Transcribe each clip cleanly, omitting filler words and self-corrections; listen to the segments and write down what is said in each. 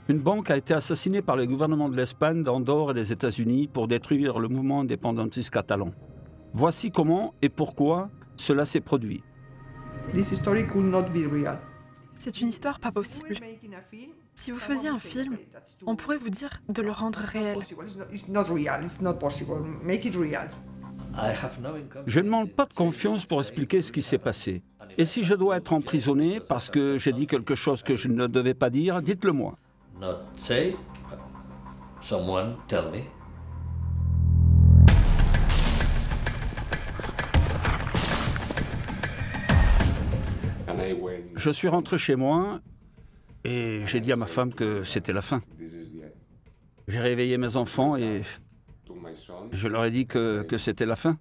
Une banque a été assassinée par les gouvernements de l'Espagne, d'Andorre et des États-Unis pour détruire le mouvement indépendantiste catalan. Voici comment et pourquoi cela s'est produit. C'est une histoire pas possible. Si vous faisiez un film, on pourrait vous dire de le rendre réel. Je ne manque pas de confiance pour expliquer ce qui s'est passé. Et si je dois être emprisonné parce que j'ai dit quelque chose que je ne devais pas dire, dites-le moi. Not say, but someone tell me. Je suis rentré chez moi et j'ai dit à ma femme que c'était la fin. J'ai réveillé mes enfants et je leur ai dit que c'était la fin.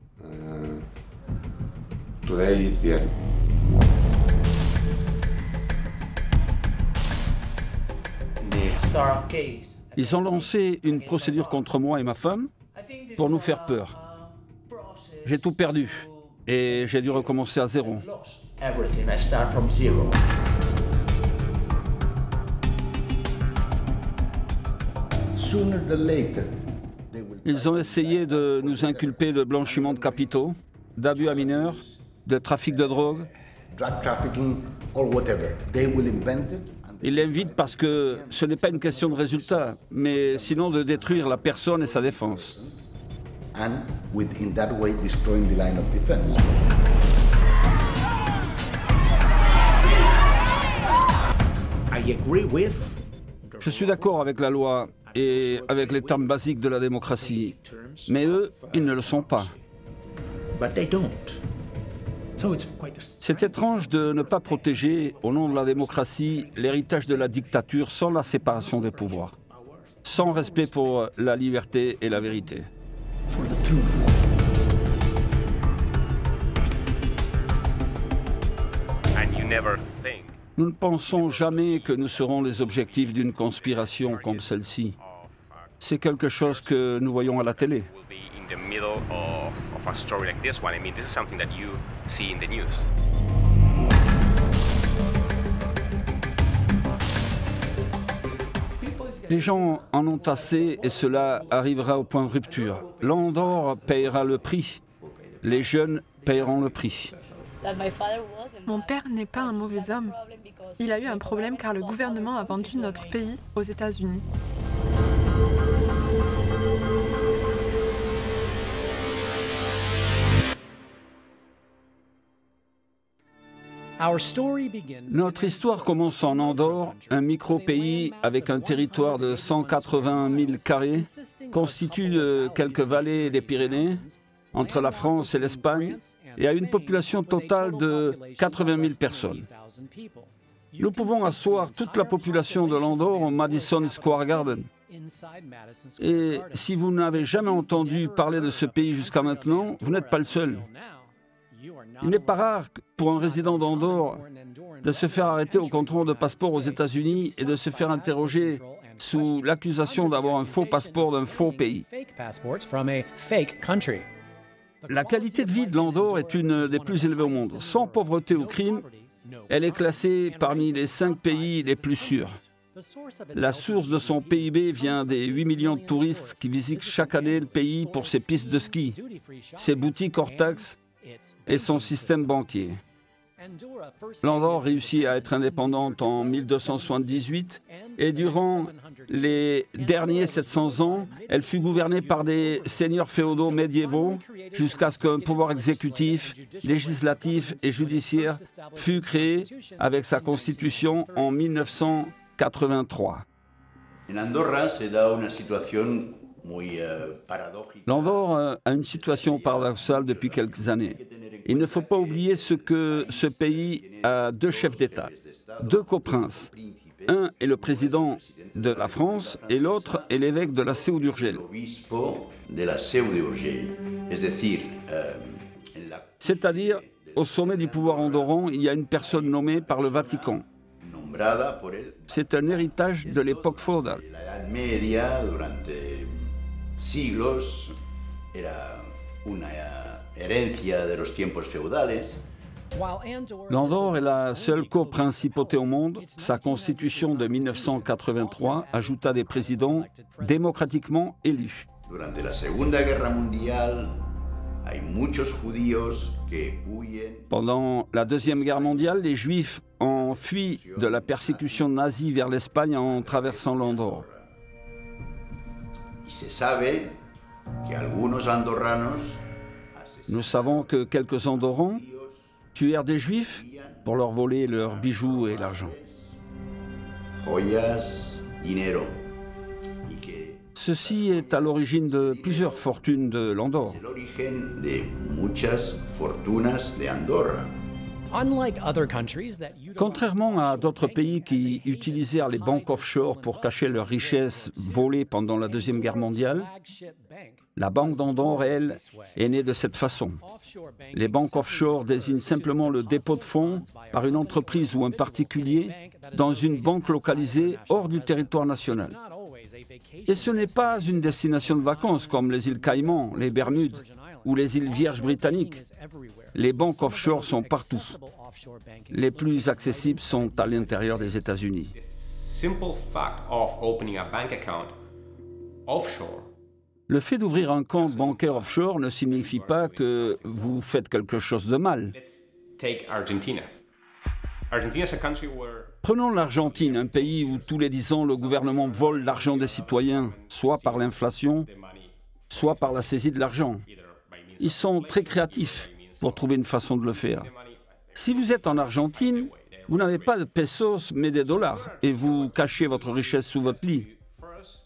Ils ont lancé une procédure contre moi et ma femme pour nous faire peur. J'ai tout perdu et j'ai dû recommencer à zéro. Ils ont essayé de nous inculper de blanchiment de capitaux, d'abus à mineurs, de trafic de drogue. Ils l'invitent parce que ce n'est pas une question de résultat, mais sinon de détruire la personne et sa défense. Je suis d'accord avec la loi et avec les termes basiques de la démocratie, mais eux, ils ne le sont pas. C'est étrange de ne pas protéger, au nom de la démocratie, l'héritage de la dictature sans la séparation des pouvoirs, sans respect pour la liberté et la vérité. Nous ne pensons jamais que nous serons les objectifs d'une conspiration comme celle-ci. C'est quelque chose que nous voyons à la télé. Les gens en ont assez et cela arrivera au point de rupture. L'Andorre payera le prix. Les jeunes paieront le prix. Mon père n'est pas un mauvais homme. Il a eu un problème car le gouvernement a vendu notre pays aux États-Unis. Notre histoire commence en Andorre, un micro-pays avec un territoire de 180 000 carrés, constitué de quelques vallées des Pyrénées, entre la France et l'Espagne, et a une population totale de 80 000 personnes. Nous pouvons asseoir toute la population de l'Andorre au Madison Square Garden. Et si vous n'avez jamais entendu parler de ce pays jusqu'à maintenant, vous n'êtes pas le seul. Il n'est pas rare pour un résident d'Andorre de se faire arrêter au contrôle de passeport aux États-Unis et de se faire interroger sous l'accusation d'avoir un faux passeport d'un faux pays. La qualité de vie de l'Andorre est une des plus élevées au monde. Sans pauvreté ou crime, elle est classée parmi les 5 pays les plus sûrs. La source de son PIB vient des 8 millions de touristes qui visitent chaque année le pays pour ses pistes de ski, ses boutiques hors taxes et son système banquier. L'Andorre réussit à être indépendante en 1278 et durant les derniers 700 ans, elle fut gouvernée par des seigneurs féodaux médiévaux jusqu'à ce qu'un pouvoir exécutif, législatif et judiciaire fût créé avec sa constitution en 1983. L'Andorre a une situation paradoxale depuis quelques années. Il ne faut pas oublier que ce pays a 2 chefs d'État, 2 coprinces. Un est le président de la France et l'autre est l'évêque de la Seu d'Urgell. C'est-à-dire, au sommet du pouvoir andorran, il y a une personne nommée par le Vatican. C'est un héritage de l'époque féodale. Siglos, era una herencia de los tiempos feudales. L'Andorre est la seule coprincipauté au monde. Sa constitution de 1983 ajouta des présidents démocratiquement élus. Durante la Segunda Guerra Mundial, hay muchos judíos que huyen. Pendant la Deuxième Guerre mondiale, les Juifs ont fui de la persécution nazie vers l'Espagne en traversant l'Andorre. Y se sabe que algunos andorranos Nous savons que quelques Andorrans tuèrent des Juifs pour leur voler leurs bijoux et l'argent. joyas, dinero. Y que Ceci est à l'origine de plusieurs fortunes de l'Andorre. es el origen de muchas fortunas de Andorra. Contrairement à d'autres pays qui utilisèrent les banques offshore pour cacher leurs richesses volées pendant la Deuxième Guerre mondiale, la Banque d'Andorre, elle, est née de cette façon. Les banques offshore désignent simplement le dépôt de fonds par une entreprise ou un particulier dans une banque localisée hors du territoire national. Et ce n'est pas une destination de vacances comme les îles Caïmans, les Bermudes ou les îles Vierges britanniques. Les banques offshore sont partout. Les plus accessibles sont à l'intérieur des États-Unis. Simple fact of opening a bank account offshore. Le fait d'ouvrir un compte bancaire offshore ne signifie pas que vous faites quelque chose de mal. Let's take Argentina. Argentina is a country where Prenons l'Argentine, un pays où tous les 10 ans le gouvernement vole l'argent des citoyens, soit par l'inflation, the money soit par la saisie de l'argent. either by means Ils sont très créatifs pour trouver une façon de le faire. Si vous êtes en Argentine, vous n'avez pas de pesos mais des dollars et vous cachez votre richesse sous votre lit.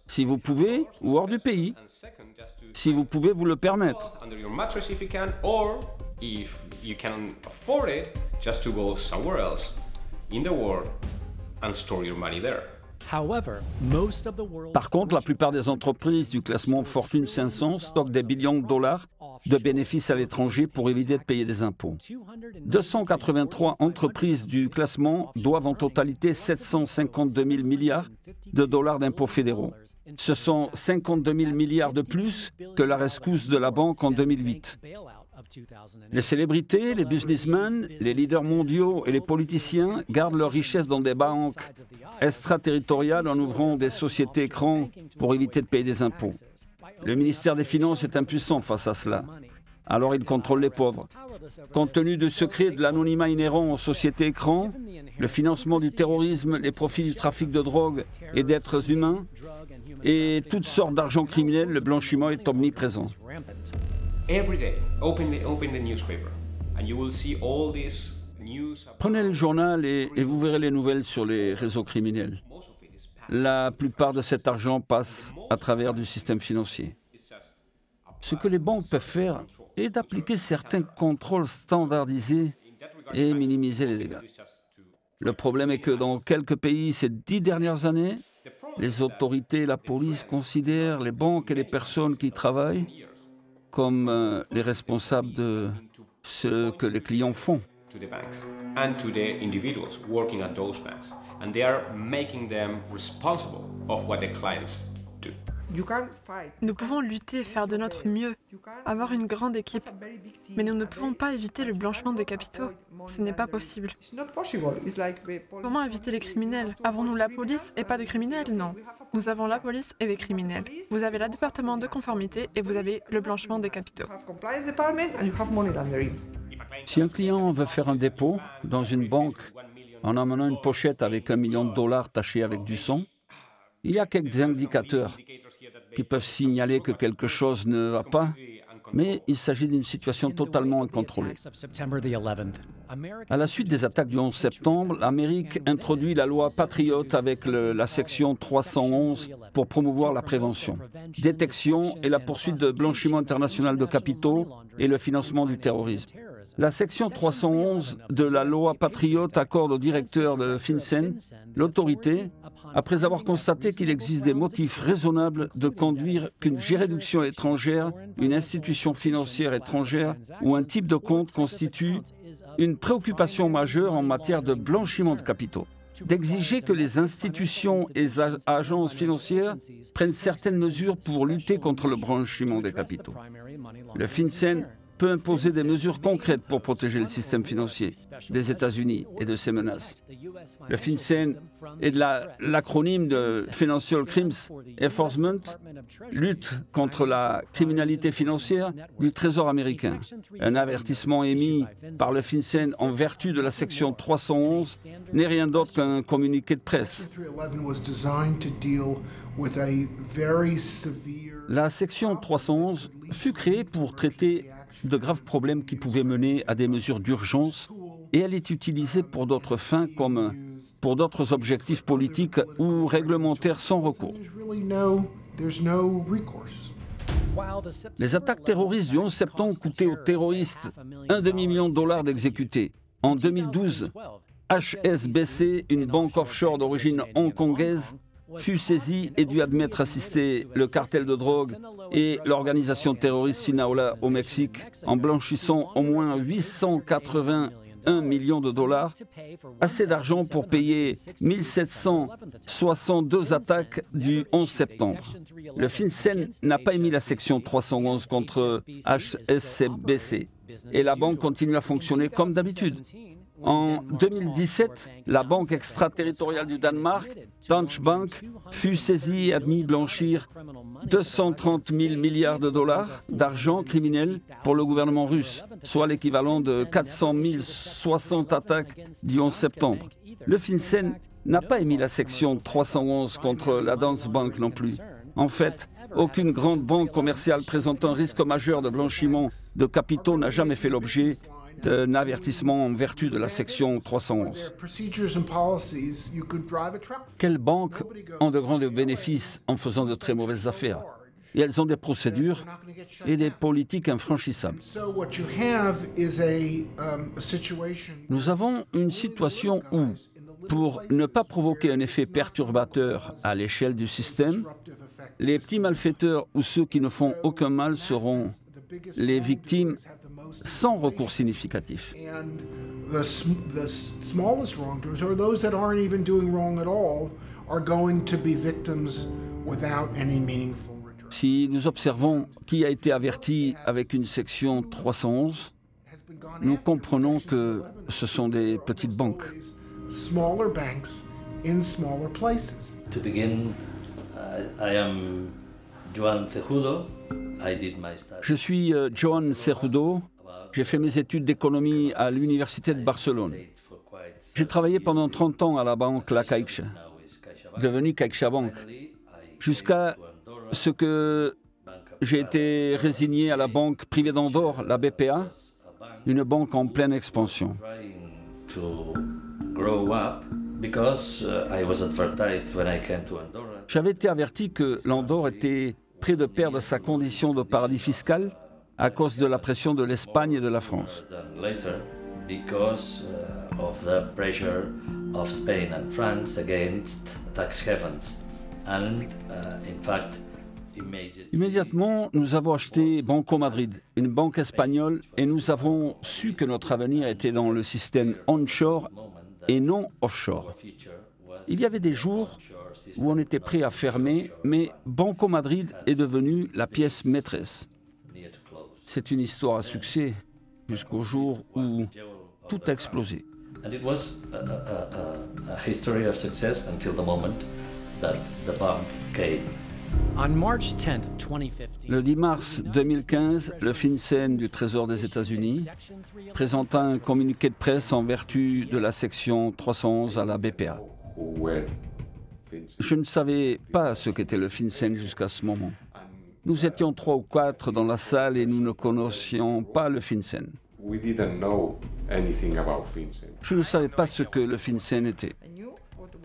Si vous pouvez, ou hors du pays, and second just to si vous pouvez vous le permettre. under your mattress if you can, or if you can afford it, just to go somewhere else in the world and store your money there. Par contre, la plupart des entreprises du classement Fortune 500 stockent des billions de dollars de bénéfices à l'étranger pour éviter de payer des impôts. 283 entreprises du classement doivent en totalité 752 000 milliards de dollars d'impôts fédéraux. Ce sont 52 000 milliards de plus que la rescousse de la banque en 2008. Les célébrités, les businessmen, les leaders mondiaux et les politiciens gardent leurs richesses dans des banques extraterritoriales en ouvrant des sociétés écrans pour éviter de payer des impôts. Le ministère des Finances est impuissant face à cela. Alors il contrôle les pauvres. Compte tenu du secret de l'anonymat inhérent aux sociétés écrans, le financement du terrorisme, les profits du trafic de drogue et d'êtres humains et toutes sortes d'argent criminel, le blanchiment est omniprésent. Every day, open the newspaper, and you will see all this news about Prenez le journal et vous verrez les nouvelles sur les réseaux criminels. most of it is passed. La plupart de cet argent passe à travers du système financier. It's just Ce que les banques peuvent faire est d'appliquer certains contrôles standardisés et minimiser les dégâts. it's just to Le problème est que dans quelques pays, ces 10 dernières années, les autorités et la police considèrent les banques et les personnes qui y travaillent comme les responsables de ce que les clients font. to the banks and to the individuals working at those banks, and they are making them responsible of what the clients do. Nous pouvons lutter et faire de notre mieux, avoir une grande équipe, mais nous ne pouvons pas éviter le blanchiment de capitaux. Ce n'est pas possible. Comment éviter les criminels? Avons-nous la police et pas de criminels? Non. Nous avons la police et des criminels. Vous avez le département de conformité et vous avez le blanchiment des capitaux. Si un client veut faire un dépôt dans une banque en amenant une pochette avec $1 million tachée avec du sang, il y a quelques indicateurs qui peuvent signaler que quelque chose ne va pas, mais il s'agit d'une situation totalement incontrôlée. À la suite des attaques du 11 septembre, l'Amérique introduit la loi Patriot avec la section 311 pour promouvoir la prévention, détection et la poursuite de blanchiment international de capitaux et le financement du terrorisme. La section 311 de la loi Patriot accorde au directeur de FinCEN l'autorité, après avoir constaté qu'il existe des motifs raisonnables de conduire qu'une juridiction étrangère, une institution financière étrangère ou un type de compte constitue une préoccupation majeure en matière de blanchiment de capitaux, d'exiger que les institutions et agences financières prennent certaines mesures pour lutter contre le blanchiment des capitaux. Le FinCEN peut imposer des mesures concrètes pour protéger le système financier des États-Unis et de ses menaces. Le FinCEN est l'acronyme de Financial Crimes Enforcement, lutte contre la criminalité financière du Trésor américain. Un avertissement émis par le FinCEN en vertu de la section 311 n'est rien d'autre qu'un communiqué de presse. La section 311 fut créée pour traiter de graves problèmes qui pouvaient mener à des mesures d'urgence et elle est utilisée pour d'autres fins comme pour d'autres objectifs politiques ou réglementaires sans recours. Les attaques terroristes du 11 septembre coûtaient aux terroristes un demi-million de dollars d'exécutés. En 2012, HSBC, une banque offshore d'origine hongkongaise, fut saisie et dut admettre assister le cartel de drogue et l'organisation terroriste Sinaloa au Mexique en blanchissant au moins 881 millions de dollars, assez d'argent pour payer 1762 attaques du 11 septembre. Le FinCEN n'a pas émis la section 311 contre HSBC et la banque continue à fonctionner comme d'habitude. En 2017, la banque extraterritoriale du Danemark, Danske Bank, fut saisie et admis blanchir 230 000 milliards de dollars d'argent criminel pour le gouvernement russe, soit l'équivalent de 400 060 attaques du 11 septembre. Le FinCEN n'a pas émis la section 311 contre la Danske Bank non plus. En fait, aucune grande banque commerciale présentant un risque majeur de blanchiment de capitaux n'a jamais fait l'objet d'un avertissement en vertu de la section 311. Quelles banques ont de grands bénéfices en faisant de très mauvaises affaires? Et elles ont des procédures et des politiques infranchissables. Nous avons une situation où, pour ne pas provoquer un effet perturbateur à l'échelle du système, les petits malfaiteurs ou ceux qui ne font aucun mal seront les victimes sans recours significatif. Si nous observons qui a été averti avec une section 311, nous comprenons que ce sont des petites banques. To begin, I am Joan Cejudo. Je suis Joan Cejudo. J'ai fait mes études d'économie à l'Université de Barcelone. J'ai travaillé pendant 30 ans à la banque La Caixa, devenue CaixaBank, jusqu'à ce que j'ai été résigné à la banque privée d'Andorre, la BPA, une banque en pleine expansion. J'avais été averti que l'Andorre était près de perdre sa condition de paradis fiscal à cause de la pression de l'Espagne et de la France. Immédiatement, nous avons acheté Banco Madrid, une banque espagnole, et nous avons su que notre avenir était dans le système onshore et non offshore. Il y avait des jours où on était prêt à fermer, mais Banco Madrid est devenu la pièce maîtresse. C'est une histoire à succès jusqu'au jour où tout a explosé. Le 10 mars 2015, le FinCEN du Trésor des États-Unis présenta un communiqué de presse en vertu de la section 311 à la BPA. Je ne savais pas ce qu'était le FinCEN jusqu'à ce moment. Nous étions 3 ou 4 dans la salle et nous ne connaissions pas le FinCEN. Je ne savais pas ce que le FinCEN était.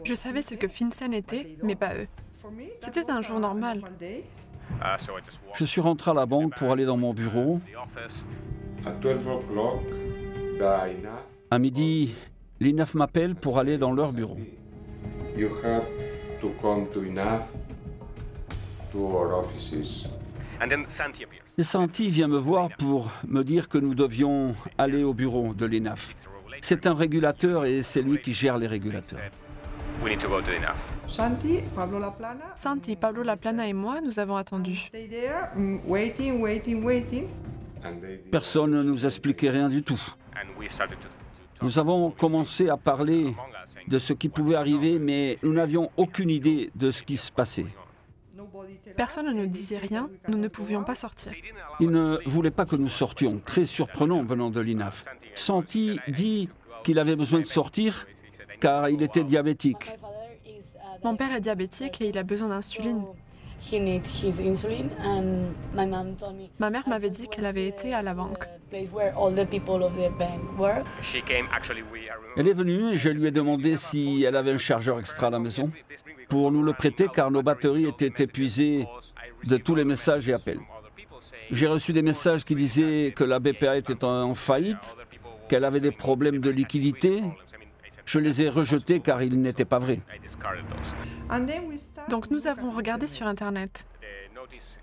Je savais ce que FinCEN était, mais pas eux. C'était un jour normal. Je suis rentré à la banque pour aller dans mon bureau. À midi, l'INAF m'appelle pour aller dans leur bureau. Et Santi vient me voir pour me dire que nous devions aller au bureau de l'INAF. C'est un régulateur et c'est lui qui gère les régulateurs. Santi, Pablo Laplana et moi, nous avons attendu. Personne ne nous expliquait rien du tout. Nous avons commencé à parler de ce qui pouvait arriver, mais nous n'avions aucune idée de ce qui se passait. Personne ne nous disait rien, nous ne pouvions pas sortir. Ils ne voulaient pas que nous sortions, très surprenant venant de l'INAF. Santi dit qu'il avait besoin de sortir car il était diabétique. Mon père est diabétique et il a besoin d'insuline. Ma mère m'avait dit qu'elle avait été à la banque. Elle est venue et je lui ai demandé si elle avait un chargeur extra à la maison pour nous le prêter car nos batteries étaient épuisées de tous les messages et appels. J'ai reçu des messages qui disaient que la BPA était en faillite, qu'elle avait des problèmes de liquidité. Je les ai rejetés car ils n'étaient pas vrais. Donc nous avons regardé sur Internet.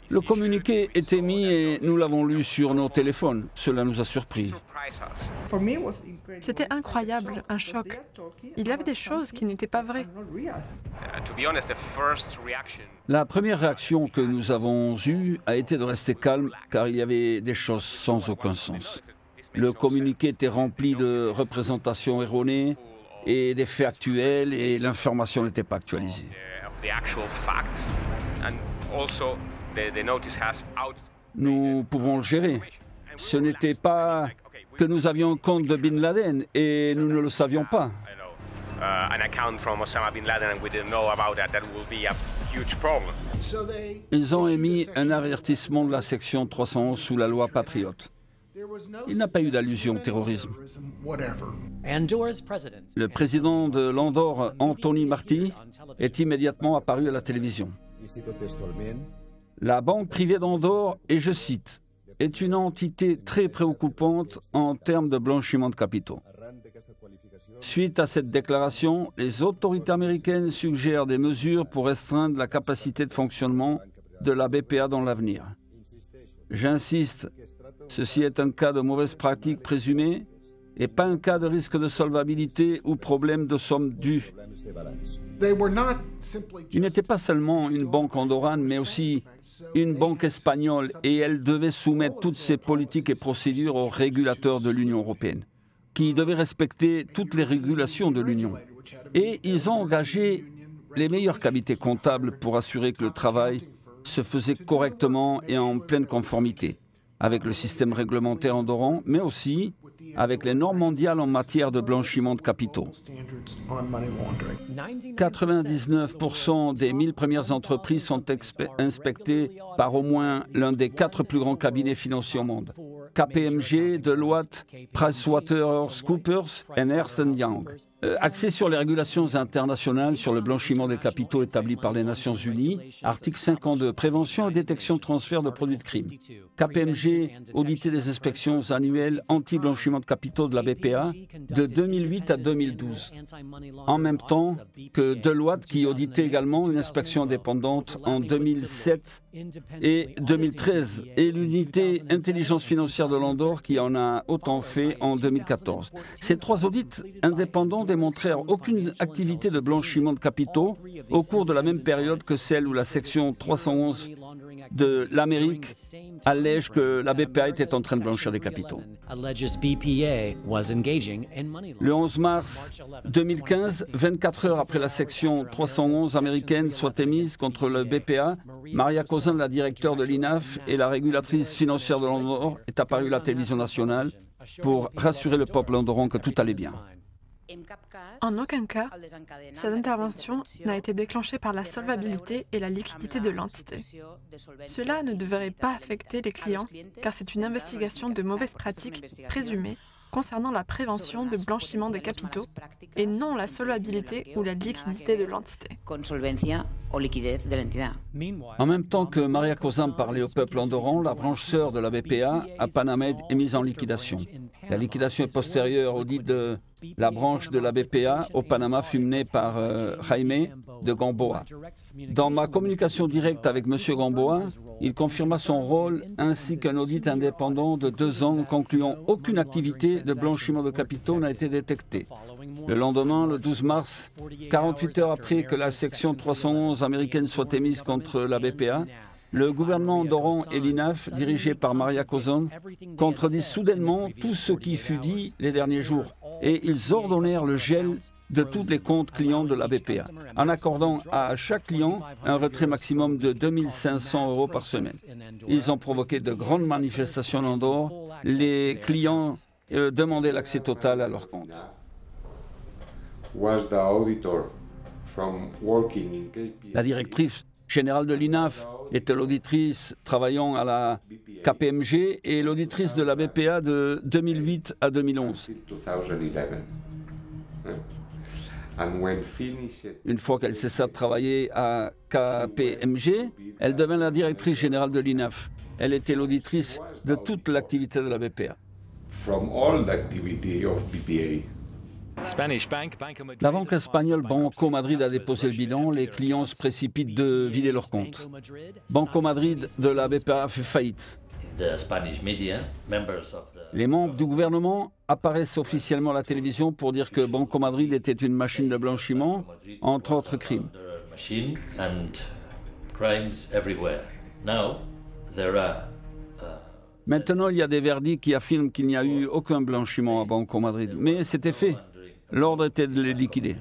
Le communiqué était mis et nous l'avons lu sur nos téléphones. Cela nous a surpris. C'était incroyable, un choc. Il y avait des choses qui n'étaient pas vraies. La première réaction que nous avons eue a été de rester calme car il y avait des choses sans aucun sens. Le communiqué était rempli de représentations erronées et des faits actuels et l'information n'était pas actualisée. Nous pouvons le gérer. Ce n'était pas que nous avions un compte de Bin Laden et nous ne le savions pas. Ils ont émis un avertissement de la section 311 sous la loi Patriote. Il n'a pas eu d'allusion au terrorisme. Le président de l'Andorre, Anthony Marty, est immédiatement apparu à la télévision. La banque privée d'Andorre, et je cite, est une entité très préoccupante en termes de blanchiment de capitaux. Suite à cette déclaration, les autorités américaines suggèrent des mesures pour restreindre la capacité de fonctionnement de la BPA dans l'avenir. J'insiste, ceci est un cas de mauvaise pratique présumée et pas un cas de risque de solvabilité ou problème de somme due. Il n'était pas seulement une banque andorrane, mais aussi une banque espagnole et elle devait soumettre toutes ses politiques et procédures aux régulateurs de l'Union européenne, qui devaient respecter toutes les régulations de l'Union. Et ils ont engagé les meilleurs cabinets comptables pour assurer que le travail se faisait correctement et en pleine conformité avec le système réglementaire andorran, mais aussi avec les normes mondiales en matière de blanchiment de capitaux. 99% des 1000 premières entreprises sont inspectées par au moins l'un des 4 plus grands cabinets financiers au monde. KPMG, Deloitte, PricewaterhouseCoopers et Ernst & Young. Axé sur les régulations internationales sur le blanchiment des capitaux établies par les Nations Unies, article 52, prévention et détection de transfert de produits de crime. KPMG auditait des inspections annuelles anti-blanchiment de capitaux de la BPA de 2008 à 2012, en même temps que Deloitte qui auditait également une inspection indépendante en 2007 et 2013 et l'unité intelligence financière de l'Andorre qui en a autant fait en 2014. Ces 3 audits indépendants démontrèrent aucune activité de blanchiment de capitaux au cours de la même période que celle où la section 311 de l'Amérique allège que la BPA était en train de blanchir des capitaux. Le 11 mars 2015, 24 heures après la section 311 américaine soit émise contre le BPA, Maria Kozan, la directeure de l'INAF et la régulatrice financière de l'Andorre, est apparue à la télévision nationale pour rassurer le peuple andorran que tout allait bien. En aucun cas, cette intervention n'a été déclenchée par la solvabilité et la liquidité de l'entité. Cela ne devrait pas affecter les clients, car c'est une investigation de mauvaises pratiques présumées concernant la prévention de blanchiment des capitaux et non la solvabilité ou la liquidité de l'entité. En même temps que Maria Kozan parlait au peuple andorran, la branche sœur de la BPA, à Panamed, est mise en liquidation. La liquidation est postérieure au dit de la branche de la BPA au Panama fut menée par Jaime de Gamboa. Dans ma communication directe avec M. Gamboa, il confirma son rôle ainsi qu'un audit indépendant de 2 ans concluant aucune activité de blanchiment de capitaux n'a été détectée. Le lendemain, le 12 mars, 48 heures après que la section 311 américaine soit émise contre la BPA, Le gouvernement andorran et l'INAF, dirigé par Maria Kozon, contredisent soudainement tout ce qui fut dit les derniers jours et ils ordonnèrent le gel de tous les comptes clients de la BPA, en accordant à chaque client un retrait maximum de 2 500 € par semaine. Ils ont provoqué de grandes manifestations en Andorre. Les clients demandaient l'accès total à leurs comptes. La directrice générale de l'INAF était l'auditrice travaillant à la KPMG et l'auditrice de la BPA de 2008 à 2011. Une fois qu'elle cessa de travailler à KPMG, elle devint la directrice générale de l'INAF. Elle était l'auditrice de toute l'activité de la BPA. La banque espagnole Banco Madrid a déposé le bilan. Les clients se précipitent de vider leurs comptes. Banco Madrid de la BPA fait faillite. Les membres du gouvernement apparaissent officiellement à la télévision pour dire que Banco Madrid était une machine de blanchiment, entre autres crimes. Maintenant, il y a des verdicts qui affirment qu'il n'y a eu aucun blanchiment à Banco Madrid, mais c'était fait. L'ordre était de les liquider.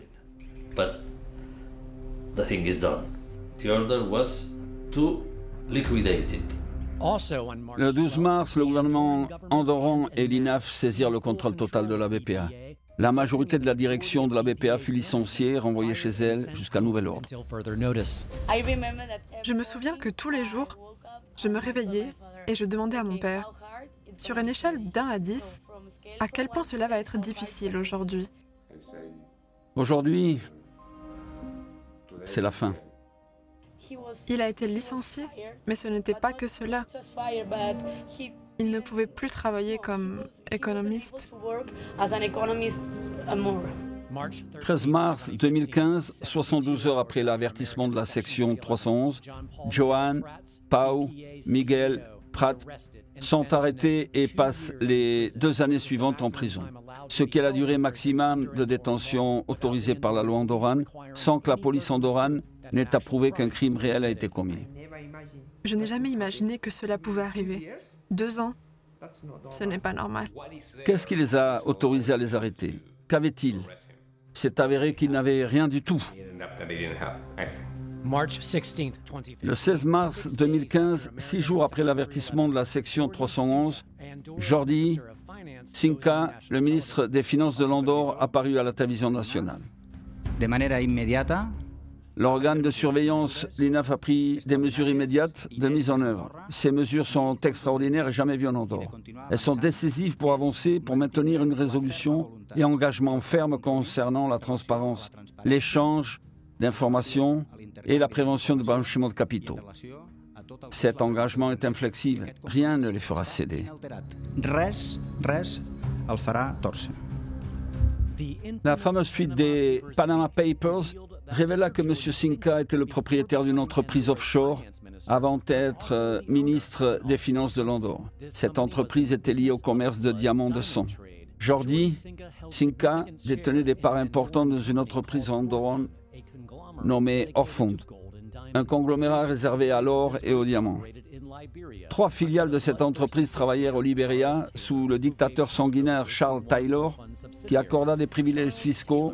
Le 12 mars, le gouvernement andorran et l'INAF saisirent le contrôle total de la BPA. La majorité de la direction de la BPA fut licenciée, renvoyée chez elle jusqu'à nouvel ordre. Je me souviens que tous les jours, je me réveillais et je demandais à mon père, sur une échelle d'1 à 10, à quel point cela va être difficile aujourd'hui. Aujourd'hui, c'est la fin. Il a été licencié, mais ce n'était pas que cela. Il ne pouvait plus travailler comme économiste. 13 mars 2015, 72 heures après l'avertissement de la section 311, Joan, Pau, Miguel, Prat sont arrêtés et passent les 2 années suivantes en prison, ce qui est la durée maximum de détention autorisée par la loi andorrane, sans que la police andorrane n'ait approuvé qu'un crime réel a été commis. Je n'ai jamais imaginé que cela pouvait arriver. 2 ans, ce n'est pas normal. Qu'est-ce qui les a autorisés à les arrêter? Qu'avaient-ils? C'est avéré qu'ils n'avaient rien du tout. Le 16 mars 2015, 6 jours après l'avertissement de la section 311, Jordi Cinca, le ministre des Finances de l'Andorre, apparut à la télévision nationale. De manera inmediata, l'organe de surveillance, l'INAF, a pris des mesures immédiates de mise en œuvre. Ces mesures sont extraordinaires et jamais vues en Andorre. Elles sont décisives pour avancer, pour maintenir une résolution et engagement ferme concernant la transparence, l'échange d'informations et la prévention de blanchiment de capitaux. Cet engagement est inflexible. Rien ne les fera céder. res el farà torcer. La fameuse fuite des Panama Papers révéla que M. Cinca était le propriétaire d'une entreprise offshore avant d'être ministre des Finances de l'Andorre. Cette entreprise était liée au commerce de diamants de sang. Jordi Cinca détenait des parts importantes dans une entreprise andorrane nommée Orfond, un conglomérat réservé à l'or et aux diamants. 3 filiales de cette entreprise travaillèrent au Libéria sous le dictateur sanguinaire Charles Taylor, qui accorda des privilèges fiscaux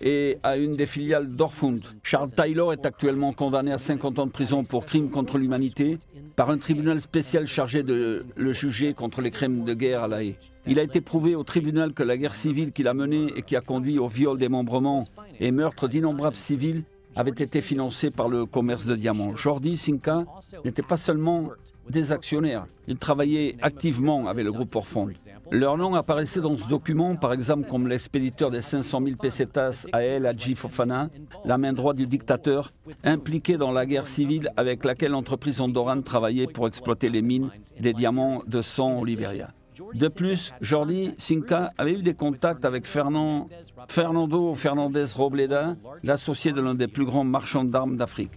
et à une des filiales d'Orfund. Charles Taylor est actuellement condamné à 50 ans de prison pour crimes contre l'humanité par un tribunal spécial chargé de le juger contre les crimes de guerre à La Haye. Il a été prouvé au tribunal que la guerre civile qu'il a menée et qui a conduit au viol, démembrement et meurtre d'innombrables civils avait été financée par le commerce de diamants. Jordi Cinca n'était pas seulement des actionnaires, ils travaillaient activement avec le groupe Orfond. Leur nom apparaissait dans ce document, par exemple, comme l'expéditeur des 500 000 pesetas à El Hadji Fofana, la main droite du dictateur, impliqué dans la guerre civile avec laquelle l'entreprise andorrane travaillait pour exploiter les mines des diamants de sang au Libéria. De plus, Jordi Cinca avait eu des contacts avec Fernando Fernandez Robleda, l'associé de l'un des plus grands marchands d'armes d'Afrique.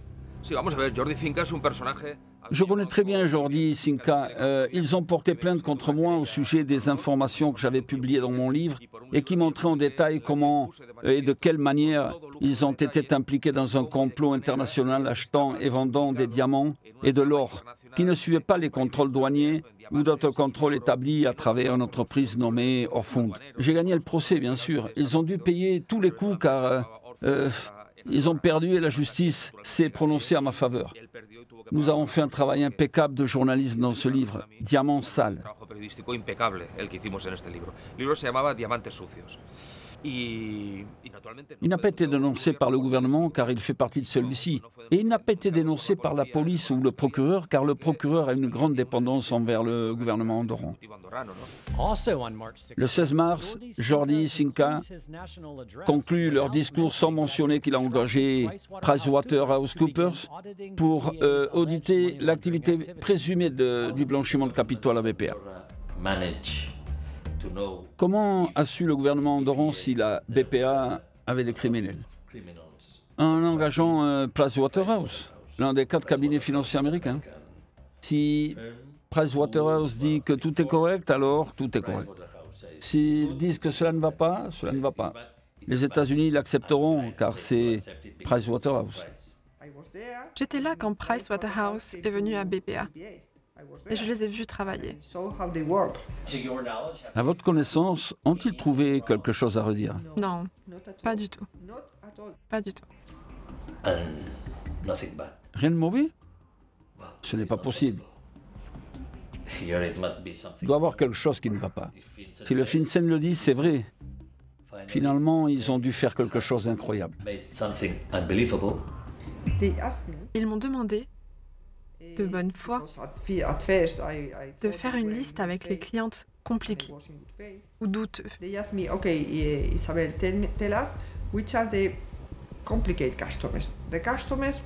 Je connais très bien Jordi Cinca. Ils ont porté plainte contre moi au sujet des informations que j'avais publiées dans mon livre et qui montraient en détail comment et de quelle manière ils ont été impliqués dans un complot international achetant et vendant des diamants et de l'or qui ne suivaient pas les contrôles douaniers ou d'autres contrôles établis à travers une entreprise nommée Orfund. J'ai gagné le procès, bien sûr. Ils ont dû payer tous les coûts car ils ont perdu et la justice s'est prononcée à ma faveur. Nous avons fait un travail impeccable de journalisme dans ce livre, Diamants sales. Il n'a pas été dénoncé par le gouvernement car il fait partie de celui-ci. Et il n'a pas été dénoncé par la police ou le procureur car le procureur a une grande dépendance envers le gouvernement andorran. Le 16 mars, Jordi Cinca conclut leur discours sans mentionner qu'il a engagé PricewaterhouseCoopers pour auditer l'activité présumée du blanchiment de capitaux à la BPA. Comment a su le gouvernement andorran si la BPA avait des criminels? En engageant Pricewaterhouse, l'un des 4 cabinets financiers américains. Si Pricewaterhouse dit que tout est correct, alors tout est correct. S'ils disent que cela ne va pas, cela ne va pas. Les États-Unis l'accepteront car c'est Pricewaterhouse. J'étais là quand Pricewaterhouse est venu à BPA. Et je les ai vus travailler. À votre connaissance, ont-ils trouvé quelque chose à redire? Non, pas du tout. Pas du tout. Rien de mauvais? Ce n'est pas possible. Il doit y avoir quelque chose qui ne va pas. Si le FinCEN le dit, c'est vrai. Finalement, ils ont dû faire quelque chose d'incroyable. Ils m'ont demandé, de bonne foi, de faire une liste avec les clientes compliquées ou douteux. Isabel, tell us which are the complicated customers. The customers,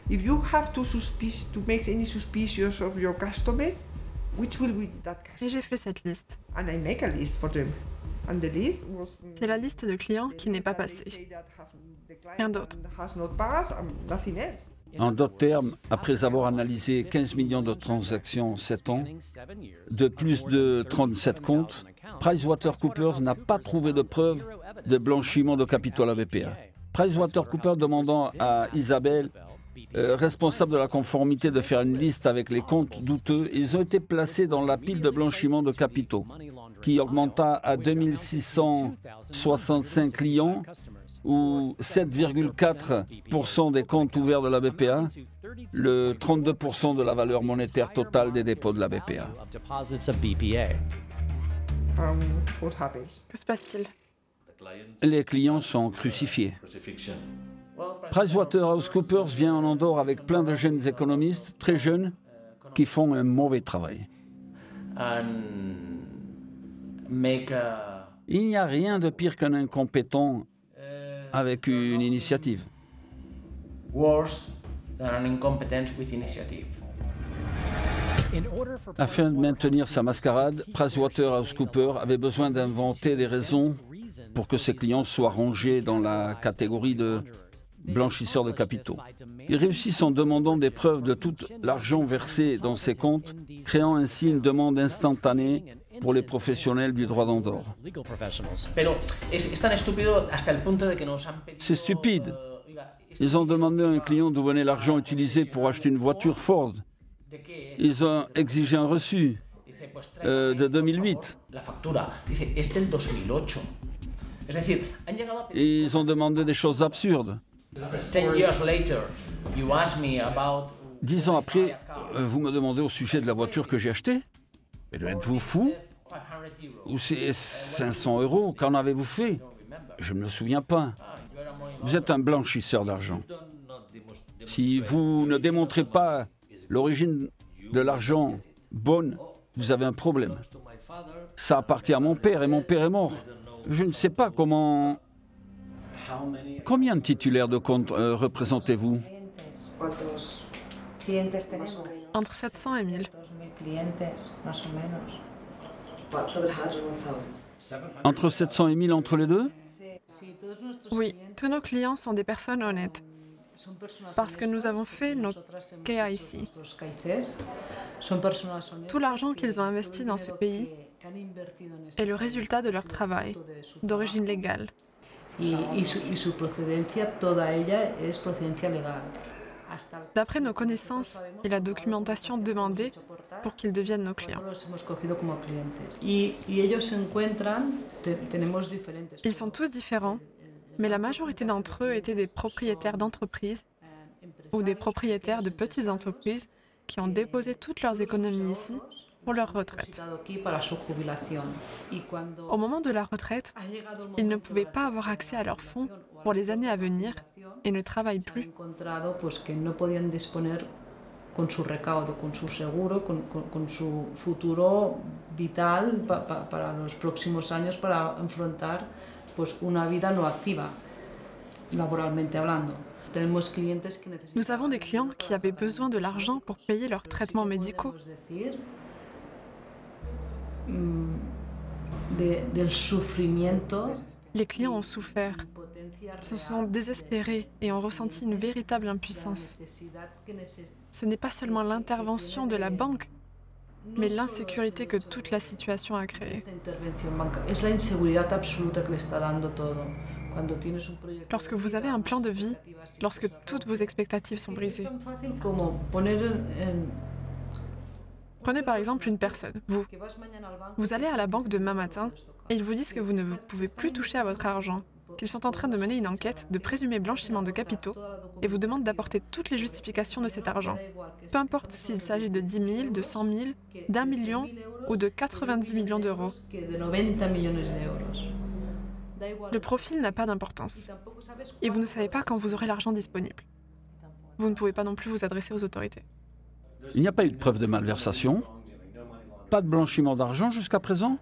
if you have to make any suspicious of your customers, which will be that customer? Et j'ai fait cette liste. And I make a list for them. And the list was. C'est la liste de clients qui n'est pas passée. Rien d'autre. En d'autres termes, après avoir analysé 15 millions de transactions en 7 ans, de plus de 37 comptes, PricewaterhouseCoopers n'a pas trouvé de preuves de blanchiment de capitaux à la BPA. PricewaterhouseCoopers demandant à Isabelle, responsable de la conformité, de faire une liste avec les comptes douteux, ils ont été placés dans la pile de blanchiment de capitaux, qui augmenta à 2665 clients, ou 7,4% des comptes ouverts de la BPA, le 32% de la valeur monétaire totale des dépôts de la BPA. Que se passe-t-il? Les clients sont crucifiés. PricewaterhouseCoopers vient en Andorre avec plein de jeunes économistes, très jeunes, qui font un mauvais travail. Il n'y a rien de pire qu'un incompétent avec une initiative. Afin de maintenir sa mascarade, PricewaterhouseCoopers avait besoin d'inventer des raisons pour que ses clients soient rangés dans la catégorie de blanchisseurs de capitaux. Ils réussissent en demandant des preuves de tout l'argent versé dans ces comptes, créant ainsi une demande instantanée pour les professionnels du droit d'Andorre. C'est stupide. Ils ont demandé à un client d'où venait l'argent utilisé pour acheter une voiture Ford. Ils ont exigé un reçu de 2008. Et ils ont demandé des choses absurdes. 10 ans après, vous me demandez au sujet de la voiture que j'ai achetée? Mais êtes-vous fou? Ou c'est 500 €? Qu'en avez-vous fait? Je ne me souviens pas. Vous êtes un blanchisseur d'argent. Si vous ne démontrez pas l'origine de l'argent bonne, vous avez un problème. Ça appartient à mon père et mon père est mort. Je ne sais pas comment... Combien de titulaires de comptes représentez-vous? Entre 700 et 1000. Entre 700 et 1000 entre les deux? Oui, tous nos clients sont des personnes honnêtes. parce que nous avons fait nos KIC. Tout l'argent qu'ils ont investi dans ce pays est le résultat de leur travail, d'origine légale. D'après nos connaissances et la documentation demandée pour qu'ils deviennent nos clients. Ils sont tous différents, mais la majorité d'entre eux étaient des propriétaires d'entreprises ou des propriétaires de petites entreprises qui ont déposé toutes leurs économies ici pour leur retraite. Au moment de la retraite, ils ne pouvaient pas avoir accès à leurs fonds pour les années à venir et ne travaillent plus. Con su recaudo, con su seguro, con su futuro vital para los próximos años para enfrentar pues una vida no activa, laboralmente hablando. Nous avons des clients qui avaient besoin de l'argent pour payer leurs traitements médicaux. Les clients ont souffert, se sont désespérés et ont ressenti une véritable impuissance. Ce n'est pas seulement l'intervention de la banque, mais l'insécurité que toute la situation a créée. Lorsque vous avez un plan de vie, lorsque toutes vos expectatives sont brisées. Prenez par exemple une personne, vous. Vous allez à la banque demain matin et ils vous disent que vous ne pouvez plus toucher à votre argent, qu'ils sont en train de mener une enquête de présumé blanchiment de capitaux et vous demandent d'apporter toutes les justifications de cet argent. Peu importe s'il s'agit de 10 000, de 100 000, d'1 million ou de 90 millions d'euros. Le profil n'a pas d'importance et vous ne savez pas quand vous aurez l'argent disponible. Vous ne pouvez pas non plus vous adresser aux autorités. Il n'y a pas eu de preuve de malversation, pas de blanchiment d'argent jusqu'à présent.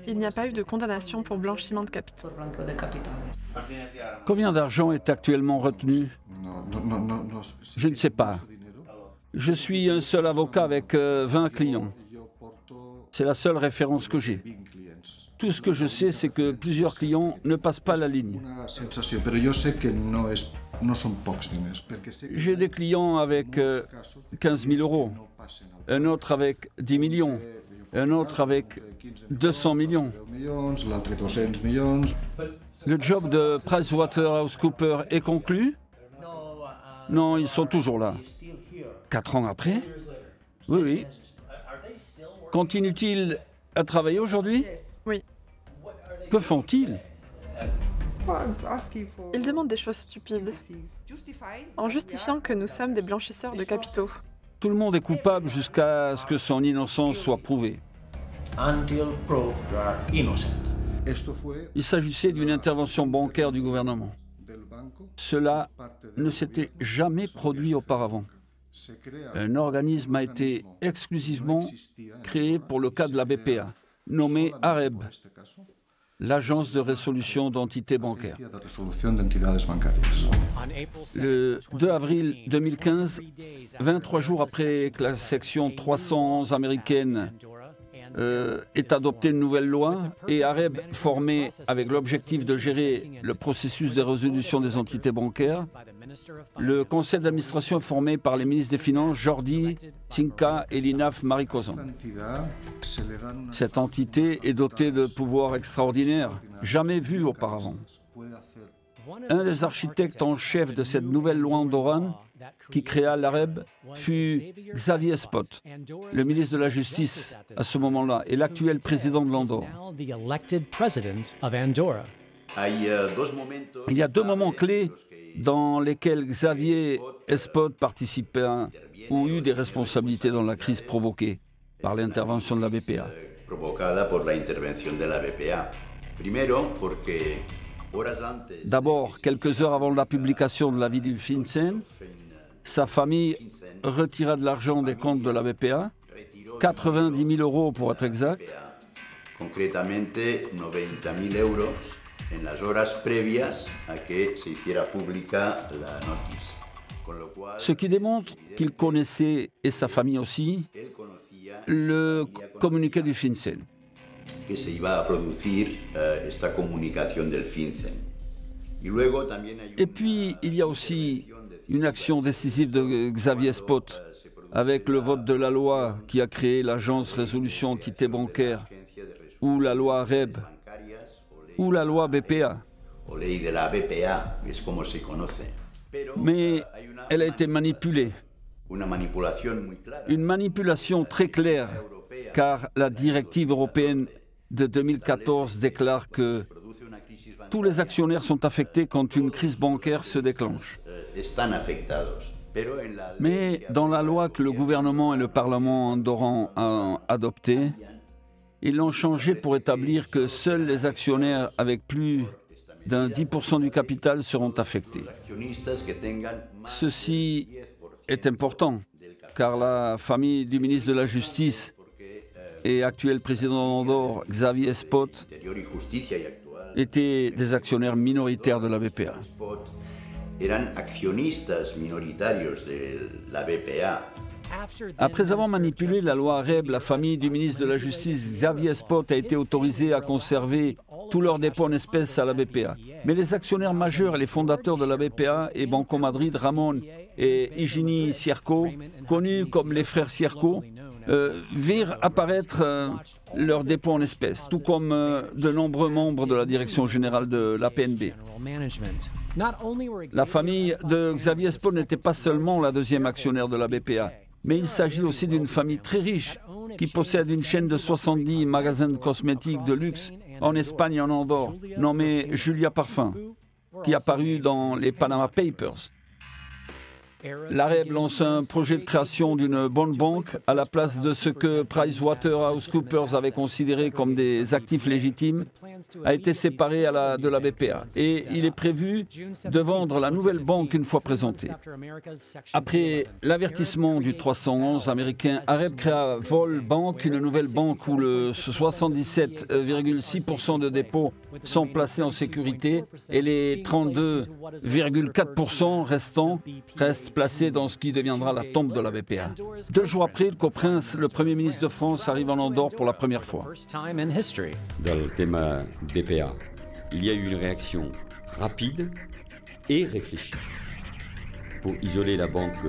Il n'y a pas eu de condamnation pour blanchiment de capitaux. Combien d'argent est actuellement retenu? Je ne sais pas. Je suis un seul avocat avec 20 clients. C'est la seule référence que j'ai. Tout ce que je sais, c'est que plusieurs clients ne passent pas la ligne. J'ai des clients avec 15 000 euros, un autre avec 10 millions, un autre avec 200 millions. Le job de PricewaterhouseCoopers est conclu? Non, ils sont toujours là. 4 ans après? Oui, oui. Continuent-ils à travailler aujourd'hui? Oui. Que font-ils? Ils demandent des choses stupides, en justifiant que nous sommes des blanchisseurs de capitaux. Tout le monde est coupable jusqu'à ce que son innocence soit prouvée. Il s'agissait d'une intervention bancaire du gouvernement. Cela ne s'était jamais produit auparavant. Un organisme a été exclusivement créé pour le cas de la BPA, nommé AREB, l'Agence de résolution d'entités bancaires. Le 2 avril 2015, 23 jours après que la section 311 américaine ait adopté une nouvelle loi et AREB formé avec l'objectif de gérer le processus de résolution des entités bancaires, le conseil d'administration est formé par les ministres des Finances Jordi Tinka et Linaf Marikosan. Cette entité est dotée de pouvoirs extraordinaires, jamais vus auparavant. Un des architectes en chef de cette nouvelle loi Andorran, qui créa l'AREB, fut Xavier Espot, le ministre de la Justice à ce moment-là et l'actuel président de l'Andorre. Il y a deux moments clés dans lesquels Xavier Espot participait ou eut des responsabilités dans la crise provoquée par l'intervention de la BPA. D'abord, quelques heures avant la publication de l'avis du FinCEN, sa famille retira de l'argent des comptes de la BPA, 90 000 euros pour être exact, en las horas previas a que se hiciera pública la notice. Ce qui démontre qu'il connaissait, et sa famille aussi, le communiqué du FinCEN. Que se iba a producir esta comunicación del FinCEN. Et puis, il y a aussi une action décisive de Xavier Spot, avec le vote de la loi qui a créé l'Agence Résolution Entité Bancaire, ou la loi REB, ou la loi BPA. Mais elle a été manipulée. Une manipulation très claire, car la directive européenne de 2014 déclare que tous les actionnaires sont affectés quand une crise bancaire se déclenche. Mais dans la loi que le gouvernement et le Parlement andorran ont adoptée, ils l'ont changé pour établir que seuls les actionnaires avec plus d'un 10% du capital seront affectés. Ceci est important, car la famille du ministre de la Justice et actuel président d'Andorre, Xavier Spot, étaient des actionnaires minoritaires de la BPA. Après avoir manipulé la loi REB, la famille du ministre de la Justice, Xavier Spot, a été autorisée à conserver tous leurs dépôts en espèces à la BPA. Mais les actionnaires majeurs et les fondateurs de la BPA et Banco Madrid, Ramon et Higini Cierco, connus comme les frères Cierco, virent apparaître leurs dépôts en espèces, tout comme de nombreux membres de la direction générale de l'APNB. La famille de Xavier Spot n'était pas seulement la deuxième actionnaire de la BPA, mais il s'agit aussi d'une famille très riche qui possède une chaîne de 70 magasins de cosmétiques de luxe en Espagne et en Andorre, nommée Julia Parfum, qui est apparue dans les Panama Papers. L'AREB lance un projet de création d'une bonne banque à la place de ce que PricewaterhouseCoopers avait considéré comme des actifs légitimes, a été séparé de la BPA. Et il est prévu de vendre la nouvelle banque une fois présentée. Après l'avertissement du 311 américain, AREB créa Vol Bank, une nouvelle banque où le 77,6% de dépôts sont placés en sécurité et les 32,4% restants restent placés dans ce qui deviendra la tombe de la BPA. 2 jours après, Coprince, le Premier ministre de France, arrive en Andorre pour la première fois. Dans le thème BPA, il y a eu une réaction rapide et réfléchie pour isoler la banque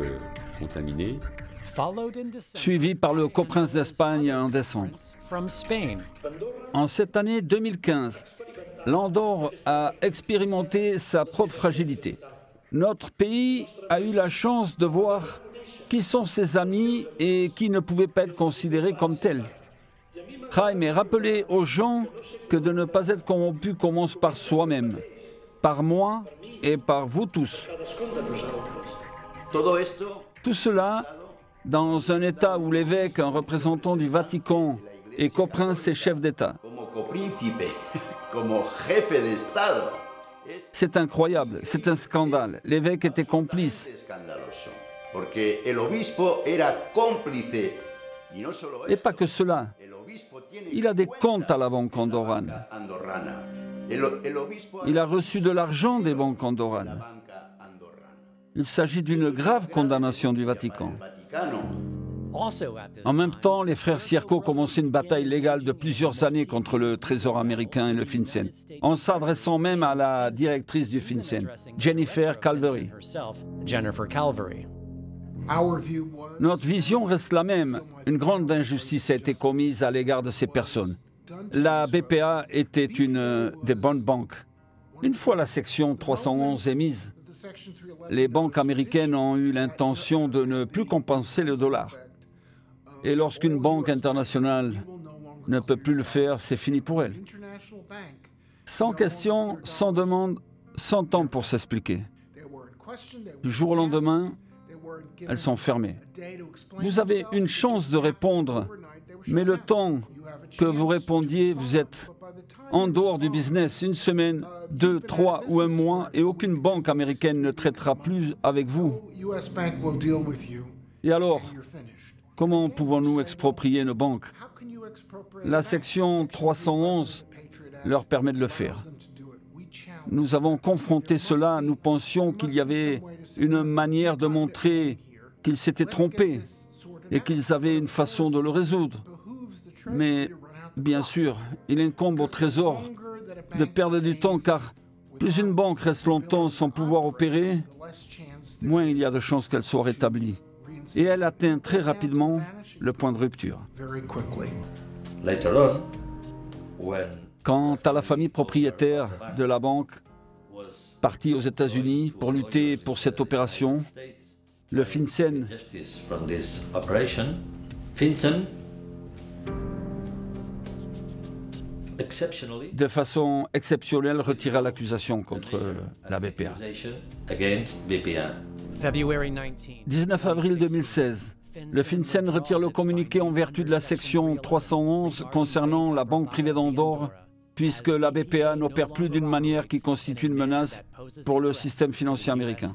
contaminée, suivi par le coprince d'Espagne en décembre. En cette année 2015, l'Andorre a expérimenté sa propre fragilité. Notre pays a eu la chance de voir qui sont ses amis et qui ne pouvaient pas être considérés comme tels. Jaime, rappelez aux gens que de ne pas être corrompu commence par soi-même, par moi et par vous tous. Tout cela dans un État où l'évêque, un représentant du Vatican, est coprince et chef d'État. C'est incroyable, c'est un scandale. L'évêque était complice. Et pas que cela. Il a des comptes à la banque andorrane. Il a reçu de l'argent des banques andorranes. Il s'agit d'une grave condamnation du Vatican. En même temps, les frères Cierco commençaient une bataille légale de plusieurs années contre le Trésor américain et le FinCEN, en s'adressant même à la directrice du FinCEN, Jennifer Calvary. Notre vision reste la même. Une grande injustice a été commise à l'égard de ces personnes. La BPA était une des bonnes banques. Une fois la section 311 émise, les banques américaines ont eu l'intention de ne plus compenser le dollar. Et lorsqu'une banque internationale ne peut plus le faire, c'est fini pour elle. Sans question, sans demande, sans temps pour s'expliquer. Du jour au lendemain, elles sont fermées. Vous avez une chance de répondre, mais le temps que vous répondiez, vous êtes en dehors du business, 1 semaine, 2, 3 ou 1 mois, et aucune banque américaine ne traitera plus avec vous. Et alors, comment pouvons-nous exproprier nos banques? La section 311 leur permet de le faire. Nous avons confronté cela, nous pensions qu'il y avait une manière de montrer qu'ils s'étaient trompés et qu'ils avaient une façon de le résoudre. Mais, bien sûr, il incombe au Trésor de perdre du temps car Plus une banque reste longtemps sans pouvoir opérer, moins il y a de chances qu'elle soit rétablie. Et elle atteint très rapidement le point de rupture. Quant à la famille propriétaire de la banque, partie aux États-Unis pour lutter pour cette opération, le FinCEN de façon exceptionnelle retira l'accusation contre la BPA. 19 avril 2016, le FinCEN retire le communiqué en vertu de la section 311 concernant la banque privée d'Andorre, puisque la BPA n'opère plus d'une manière qui constitue une menace pour le système financier américain.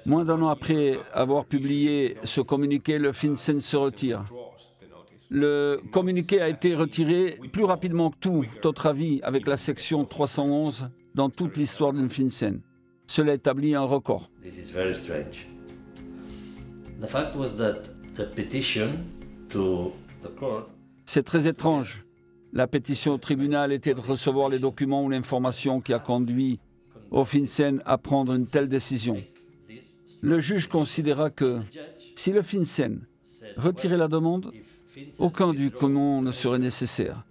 Moins d'un an après avoir publié ce communiqué, le FinCEN se retire. Le communiqué a été retiré plus rapidement que tout autre avis avec la section 311 dans toute l'histoire d'une FinCEN. Cela établit un record. C'est très étrange. La pétition au tribunal était de recevoir les documents ou l'information qui a conduit au FinCEN à prendre une telle décision. Le juge considéra que si le FinCEN retirait la demande, aucun document ne serait nécessaire.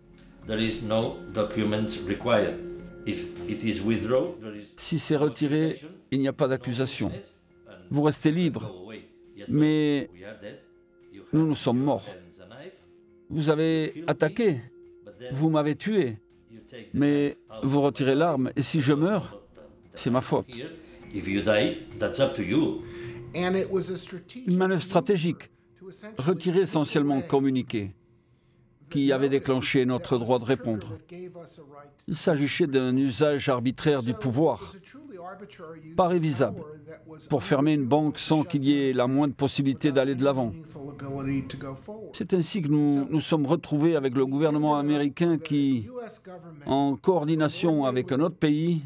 Si c'est retiré, il n'y a pas d'accusation. Vous restez libre, mais nous sommes morts. Vous avez attaqué, vous m'avez tué, mais vous retirez l'arme, et si je meurs, c'est ma faute. Une manœuvre stratégique, retirer essentiellement le communiqué qui avait déclenché notre droit de répondre. Il s'agissait d'un usage arbitraire du pouvoir, pas révisable, pour fermer une banque sans qu'il y ait la moindre possibilité d'aller de l'avant. C'est ainsi que nous nous sommes retrouvés avec le gouvernement américain qui, en coordination avec un autre pays,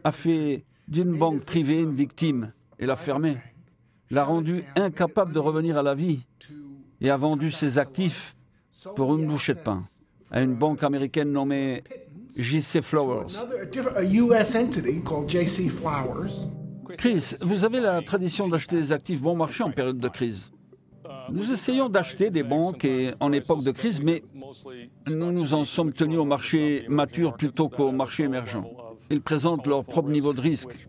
a fait d'une banque privée une victime et l'a fermée, l'a rendue incapable de revenir à la vie et a vendu ses actifs pour une bouchée de pain à une banque américaine nommée J.C. Flowers. Chris, vous avez la tradition d'acheter des actifs bon marché en période de crise. Nous essayons d'acheter des banques en époque de crise, mais nous nous en sommes tenus au marché mature plutôt qu'au marché émergent. Ils présentent leur propre niveau de risque,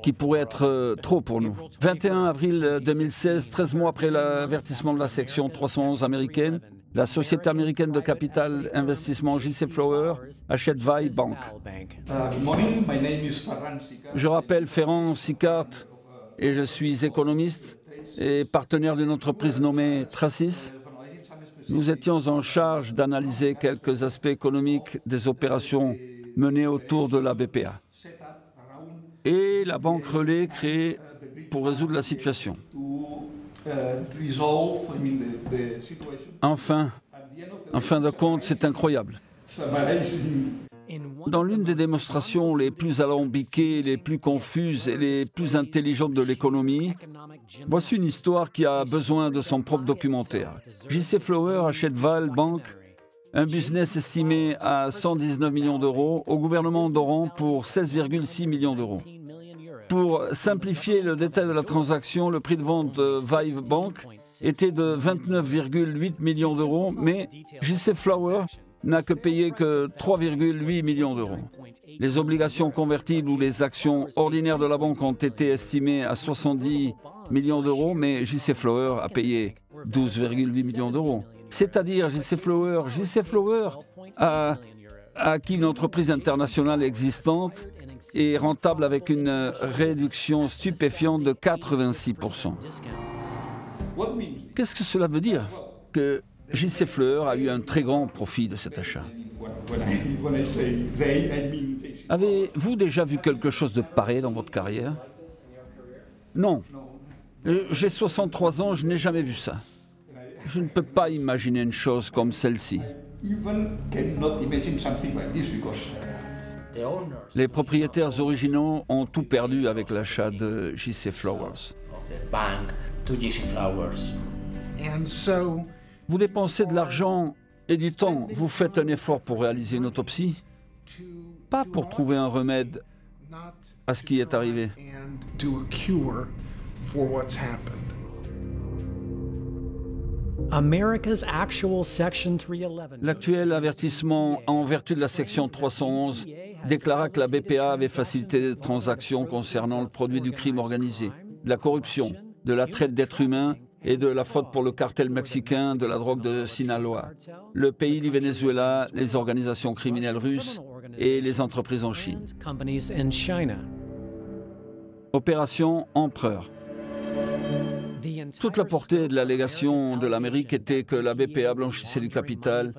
qui pourrait être trop pour nous. 21 avril 2016, 13 mois après l'avertissement de la section 311 américaine, la société américaine de capital investissement J.C. Flower achète Vail Bank. Je rappelle Ferran Sicart et je suis économiste et partenaire d'une entreprise nommée Tracis. Nous étions en charge d'analyser quelques aspects économiques des opérations menées autour de la BPA. Et la banque relais créée pour résoudre la situation. Enfin, en fin de compte, c'est incroyable. Dans l'une des démonstrations les plus alambiquées, les plus confuses et les plus intelligentes de l'économie, voici une histoire qui a besoin de son propre documentaire. J.C. Flower achète Vail Bank, un business estimé à 119 millions d'euros, au gouvernement andorran pour 16,6 millions d'euros. Pour simplifier le détail de la transaction, le prix de vente de Vail Bank était de 29,8 millions d'euros, mais J.C. Flower n'a que payé que 3,8 millions d'euros. Les obligations convertibles ou les actions ordinaires de la banque ont été estimées à 70 millions d'euros, mais J.C. Flower a payé 12,8 millions d'euros. C'est-à-dire J.C. Flower a acquis une entreprise internationale existante et rentable avec une réduction stupéfiante de 86%. Qu'est-ce que cela veut dire? Que J.C. Flower a eu un très grand profit de cet achat. Avez-vous déjà vu quelque chose de pareil dans votre carrière? Non. J'ai 63 ans, je n'ai jamais vu ça. Je ne peux pas imaginer une chose comme celle-ci. Les propriétaires originaux ont tout perdu avec l'achat de J.C. Flowers. Vous dépensez de l'argent et du temps, vous faites un effort pour réaliser une autopsie. pas pour trouver un remède à ce qui est arrivé. L'actuel avertissement en vertu de la section 311 déclara que la BPA avait facilité des transactions concernant le produit du crime organisé, de la corruption, de la traite d'êtres humains et de la fraude pour le cartel mexicain de la drogue de Sinaloa, le pays du Venezuela, les organisations criminelles russes et les entreprises en Chine. Opération Empereur. Toute la portée de l'allégation de l'Amérique était que la BPA blanchissait du capital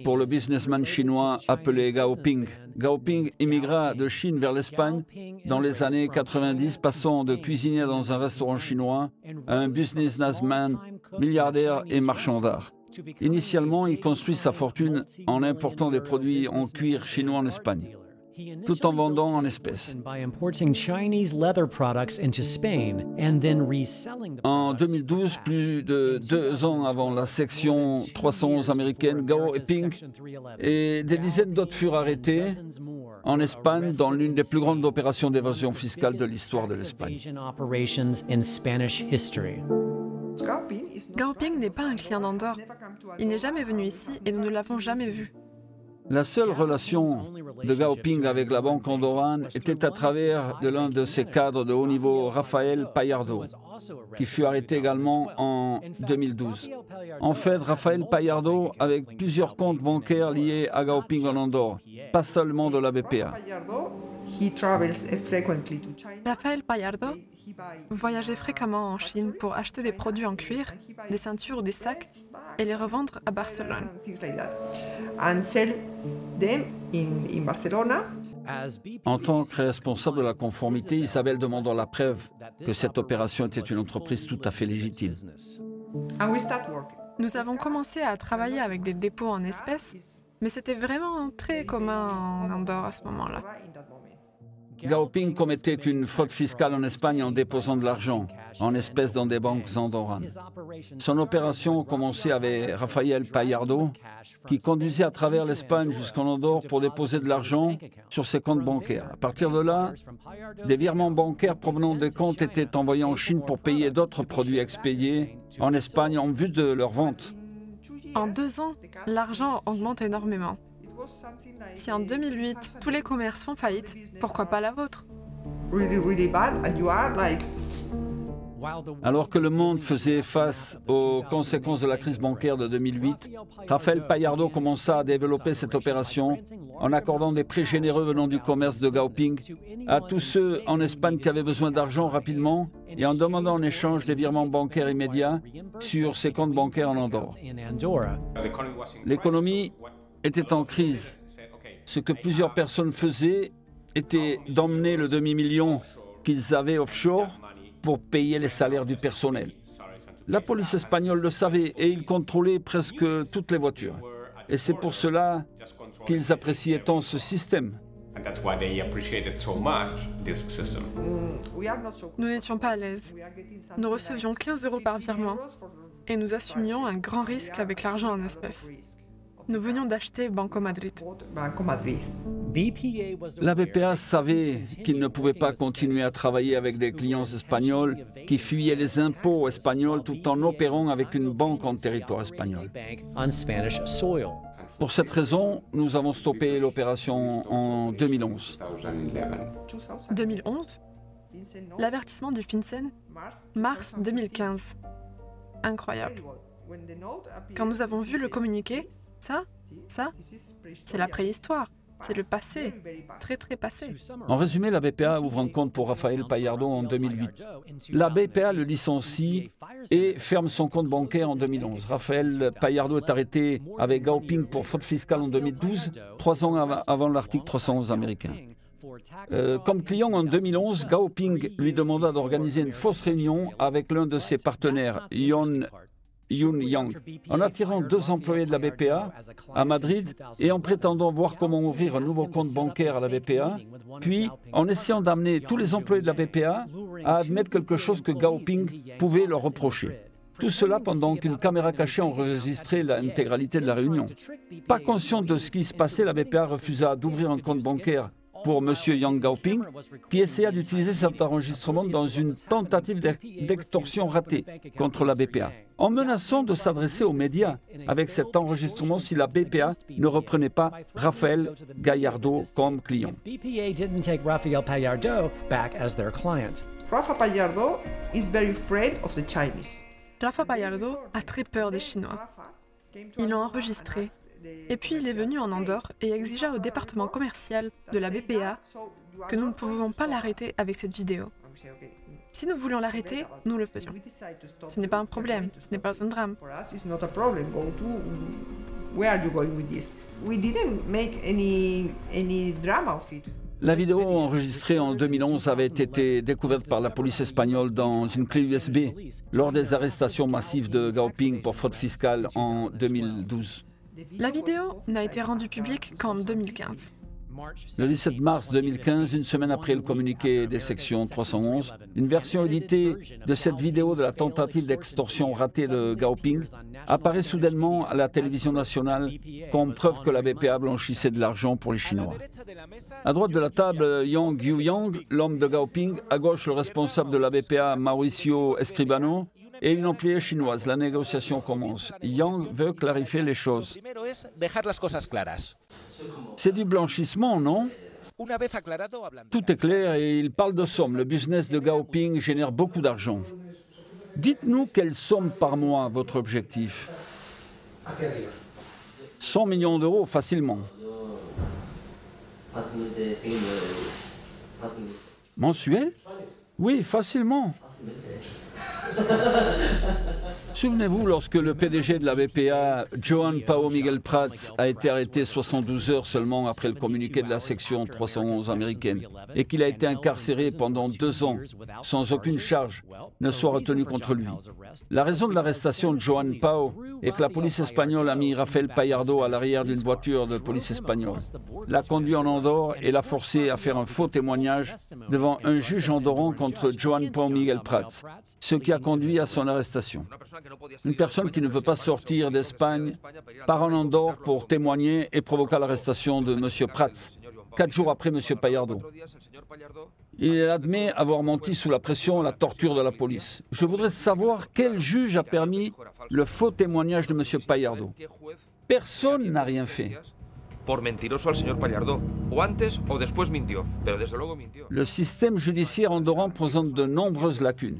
pour le businessman chinois appelé Gao Ping. Gao Ping immigra de Chine vers l'Espagne dans les années 90, passant de cuisinier dans un restaurant chinois à un businessman milliardaire et marchand d'art. Initialement, il construit sa fortune en important des produits en cuir chinois en Espagne, tout en vendant en espèces. En 2012, plus de 2 ans avant la section 311 américaine, Gao et Ping et des dizaines d'autres furent arrêtés en Espagne dans l'une des plus grandes opérations d'évasion fiscale de l'histoire de l'Espagne. Gao Ping n'est pas un client d'Andorre. Il n'est jamais venu ici et nous ne l'avons jamais vu. La seule relation de Gao Ping avec la banque andorrane était à travers de l'un de ses cadres de haut niveau, Rafael Payardo, qui fut arrêté également en 2012. En fait, Rafael Payardo avait plusieurs comptes bancaires liés à Gao Ping en Andorre, pas seulement de la BPA. Rafael Payardo voyageait fréquemment en Chine pour acheter des produits en cuir, des ceintures ou des sacs et les revendre à Barcelone. En tant que responsable de la conformité, Isabelle demandant la preuve que cette opération était une entreprise tout à fait légitime. Nous avons commencé à travailler avec des dépôts en espèces, mais c'était vraiment très commun en Andorre à ce moment-là. Gao Ping commettait une fraude fiscale en Espagne en déposant de l'argent en espèces dans des banques andorranes. Son opération commençait avec Rafael Payardo, qui conduisait à travers l'Espagne jusqu'en Andorre pour déposer de l'argent sur ses comptes bancaires. À partir de là, des virements bancaires provenant des comptes étaient envoyés en Chine pour payer d'autres produits expédiés en Espagne en vue de leur vente. En 2 ans, l'argent augmente énormément. Si en 2008, tous les commerces font faillite, pourquoi pas la vôtre? Alors que le monde faisait face aux conséquences de la crise bancaire de 2008, Rafael Payardo commença à développer cette opération en accordant des prêts généreux venant du commerce de Gao Ping à tous ceux en Espagne qui avaient besoin d'argent rapidement et en demandant en échange des virements bancaires immédiats sur ses comptes bancaires en Andorre. L'économie était en crise. Ce que plusieurs personnes faisaient était d'emmener le demi-million qu'ils avaient offshore pour payer les salaires du personnel. La police espagnole le savait et ils contrôlaient presque toutes les voitures. Et c'est pour cela qu'ils appréciaient tant ce système. Nous n'étions pas à l'aise. Nous recevions 15 € par virement et nous assumions un grand risque avec l'argent en espèces. Nous venions d'acheter Banco Madrid. La BPA savait qu'il ne pouvait pas continuer à travailler avec des clients espagnols qui fuyaient les impôts espagnols tout en opérant avec une banque en territoire espagnol. Pour cette raison, nous avons stoppé l'opération en 2011. 2011 ? L'avertissement du FinCEN ? Mars 2015. Incroyable. Quand nous avons vu le communiqué, ça, c'est la préhistoire. C'est le passé, très passé. En résumé, la BPA ouvre un compte pour Rafael Payardo en 2008. La BPA le licencie et ferme son compte bancaire en 2011. Rafael Payardo est arrêté avec Gao Ping pour fraude fiscale en 2012, 3 ans avant l'article 311 américain. Comme client en 2011, Gao Ping lui demanda d'organiser une fausse réunion avec l'un de ses partenaires, Yun Yang, en attirant 2 employés de la BPA à Madrid et en prétendant voir comment ouvrir un nouveau compte bancaire à la BPA, puis en essayant d'amener tous les employés de la BPA à admettre quelque chose que Gao Ping pouvait leur reprocher. Tout cela pendant qu'une caméra cachée enregistrait l'intégralité de la réunion. Pas conscient de ce qui se passait, la BPA refusa d'ouvrir un compte bancaire pour M. Yang Gaoping, qui essaya d'utiliser cet enregistrement dans une tentative d'extorsion ratée contre la BPA, en menaçant de s'adresser aux médias avec cet enregistrement si la BPA ne reprenait pas Rafael Gallardo comme client. Rafa Gallardo is very afraid of the Chinese. Rafa Gallardo a très peur des Chinois. Ils l'ont enregistré. Et puis il est venu en Andorre et exigea au département commercial de la BPA que nous ne pouvions pas l'arrêter avec cette vidéo. Si nous voulions l'arrêter, nous le faisions. Ce n'est pas un problème, ce n'est pas un drame. La vidéo enregistrée en 2011 avait été découverte par la police espagnole dans une clé USB lors des arrestations massives de Gaoping pour fraude fiscale en 2012. La vidéo n'a été rendue publique qu'en 2015. Le 17 mars 2015, une semaine après le communiqué des sections 311, une version éditée de cette vidéo de la tentative d'extorsion ratée de Gaoping apparaît soudainement à la télévision nationale comme preuve que la BPA blanchissait de l'argent pour les Chinois. À droite de la table, Yang Guoyang, l'homme de Gaoping, à gauche le responsable de la BPA, Mauricio Escribano, et une employée chinoise. La négociation commence. Yang veut clarifier les choses. C'est du blanchissement, non? Tout est clair et il parle de sommes. Le business de Gaoping génère beaucoup d'argent. Dites-nous quelle somme par mois votre objectif? 100 millions d'euros facilement. Mensuel? Oui, facilement. Souvenez-vous, lorsque le PDG de la BPA, Joan Pao Miguel Prats, a été arrêté 72 heures seulement après le communiqué de la section 311 américaine et qu'il a été incarcéré pendant 2 ans sans aucune charge ne soit retenue contre lui. La raison de l'arrestation de Joan Pao est que la police espagnole a mis Rafael Gallardo à l'arrière d'une voiture de police espagnole, l'a conduit en Andorre et l'a forcé à faire un faux témoignage devant un juge andorran contre Joan Pao Miguel Prats, ce qui a conduit à son arrestation. Une personne qui ne peut pas sortir d'Espagne part en Andorre pour témoigner et provoqua l'arrestation de M. Prats, 4 jours après M. Gallardo. Il admet avoir menti sous la pression et la torture de la police. Je voudrais savoir quel juge a permis le faux témoignage de M. Gallardo. Personne n'a rien fait. Le système judiciaire andorran présente de nombreuses lacunes.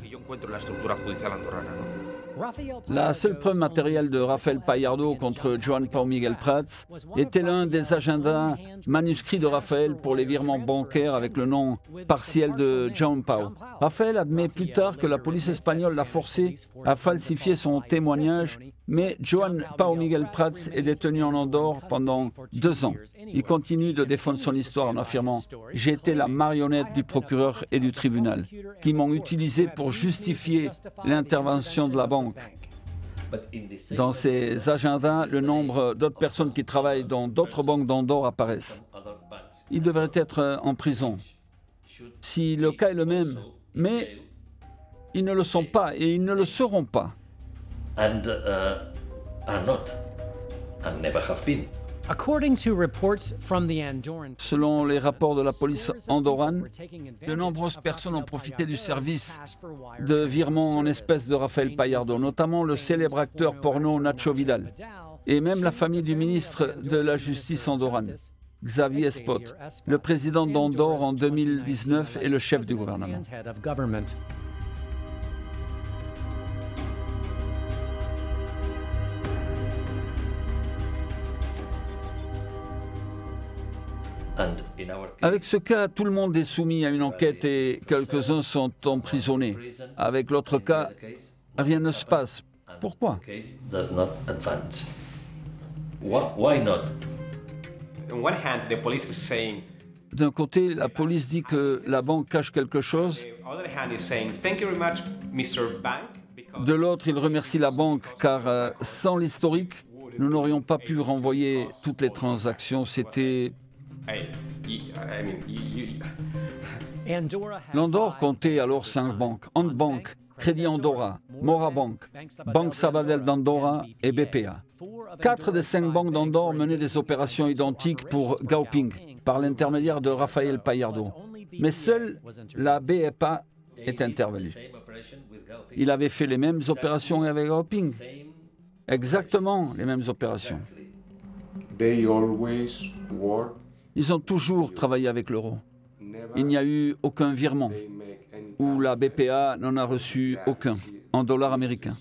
La seule preuve matérielle de Rafael Gallardo contre Joan Pao Miguel Prats était l'un des agendas manuscrits de Rafael pour les virements bancaires avec le nom partiel de Joan Pao. Rafael admet plus tard que la police espagnole l'a forcé à falsifier son témoignage, mais Joan Pao Miguel Prats est détenu en Andorre pendant 2 ans. Il continue de défendre son histoire en affirmant « J'ai été la marionnette du procureur et du tribunal, qui m'ont utilisé pour justifier l'intervention de la banque. » Dans ces agendas, le nombre d'autres personnes qui travaillent dans d'autres banques d'Andorre apparaissent. Ils devraient être en prison. Si le cas est le même, mais ils ne le sont pas et ils ne le seront pas. Selon les rapports de la police andorrane, de nombreuses personnes ont profité du service de virement en espèces de Rafael Gallardo, notamment le célèbre acteur porno Nacho Vidal, et même la famille du ministre de la Justice andorrane, Xavier Espot, le président d'Andorre en 2019 et le chef du gouvernement. Avec ce cas, tout le monde est soumis à une enquête et quelques-uns sont emprisonnés. Avec l'autre cas, rien ne se passe. Pourquoi? D'un côté, la police dit que la banque cache quelque chose. De l'autre, il remercie la banque car sans l'historique, nous n'aurions pas pu renvoyer toutes les transactions. C'était... L'Andorre comptait alors 5 banques. Andbank, Crédit Andorra, Mora Bank, Banque Sabadell d'Andorra et BPA. 4 des 5 banques d'Andorre menaient des opérations identiques pour Gaoping, par l'intermédiaire de Rafael Payardo. Mais seule la BPA est intervenue. Il avait fait les mêmes opérations avec Gaoping. Exactement les mêmes opérations. Ils ont toujours travaillé avec l'euro. Il n'y a eu aucun virement, où la BPA n'en a reçu aucun, en dollars américains.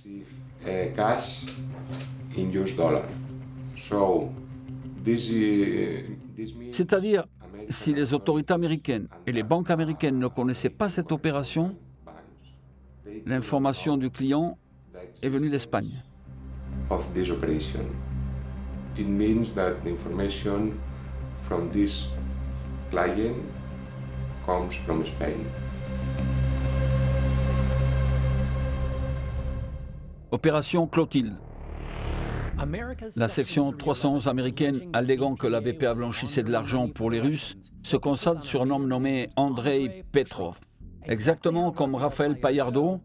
C'est-à-dire, si les autorités américaines et les banques américaines ne connaissaient pas cette opération, l'information du client est venue d'Espagne. It means that the information from this client comes from Spain. Opération Clotilde. La section 311 américaine, alléguant que la BPA blanchissait de l'argent pour les Russes, se consacre sur un homme nommé Andrei Petrov. Exactement comme Rafael Payardo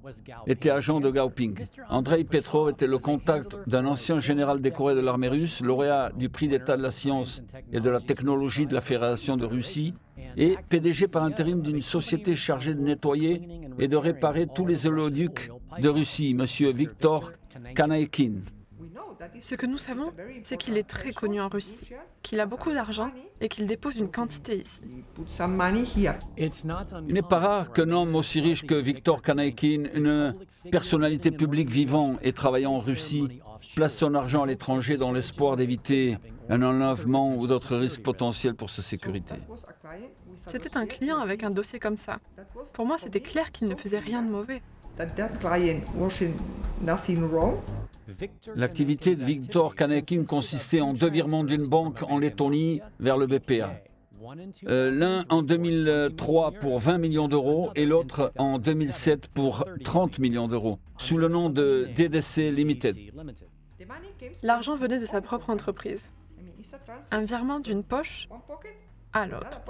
était agent de Gaoping. Andrei Petrov était le contact d'un ancien général décoré de l'armée russe, lauréat du prix d'État de la science et de la technologie de la Fédération de Russie et PDG par intérim d'une société chargée de nettoyer et de réparer tous les oléoducs de Russie, M. Viktor Kanaïkin. Ce que nous savons, c'est qu'il est très connu en Russie, qu'il a beaucoup d'argent et qu'il dépose une quantité ici. Il n'est pas rare qu'un homme aussi riche que Viktor Kanaïkin, une personnalité publique vivant et travaillant en Russie, place son argent à l'étranger dans l'espoir d'éviter un enlèvement ou d'autres risques potentiels pour sa sécurité. C'était un client avec un dossier comme ça. Pour moi, c'était clair qu'il ne faisait rien de mauvais. L'activité de Viktor Kanaïkin consistait en 2 virements d'une banque en Lettonie vers le BPA. L'un en 2003 pour 20 millions d'euros et l'autre en 2007 pour 30 millions d'euros, sous le nom de DDC Limited. L'argent venait de sa propre entreprise. Un virement d'une poche à l'autre.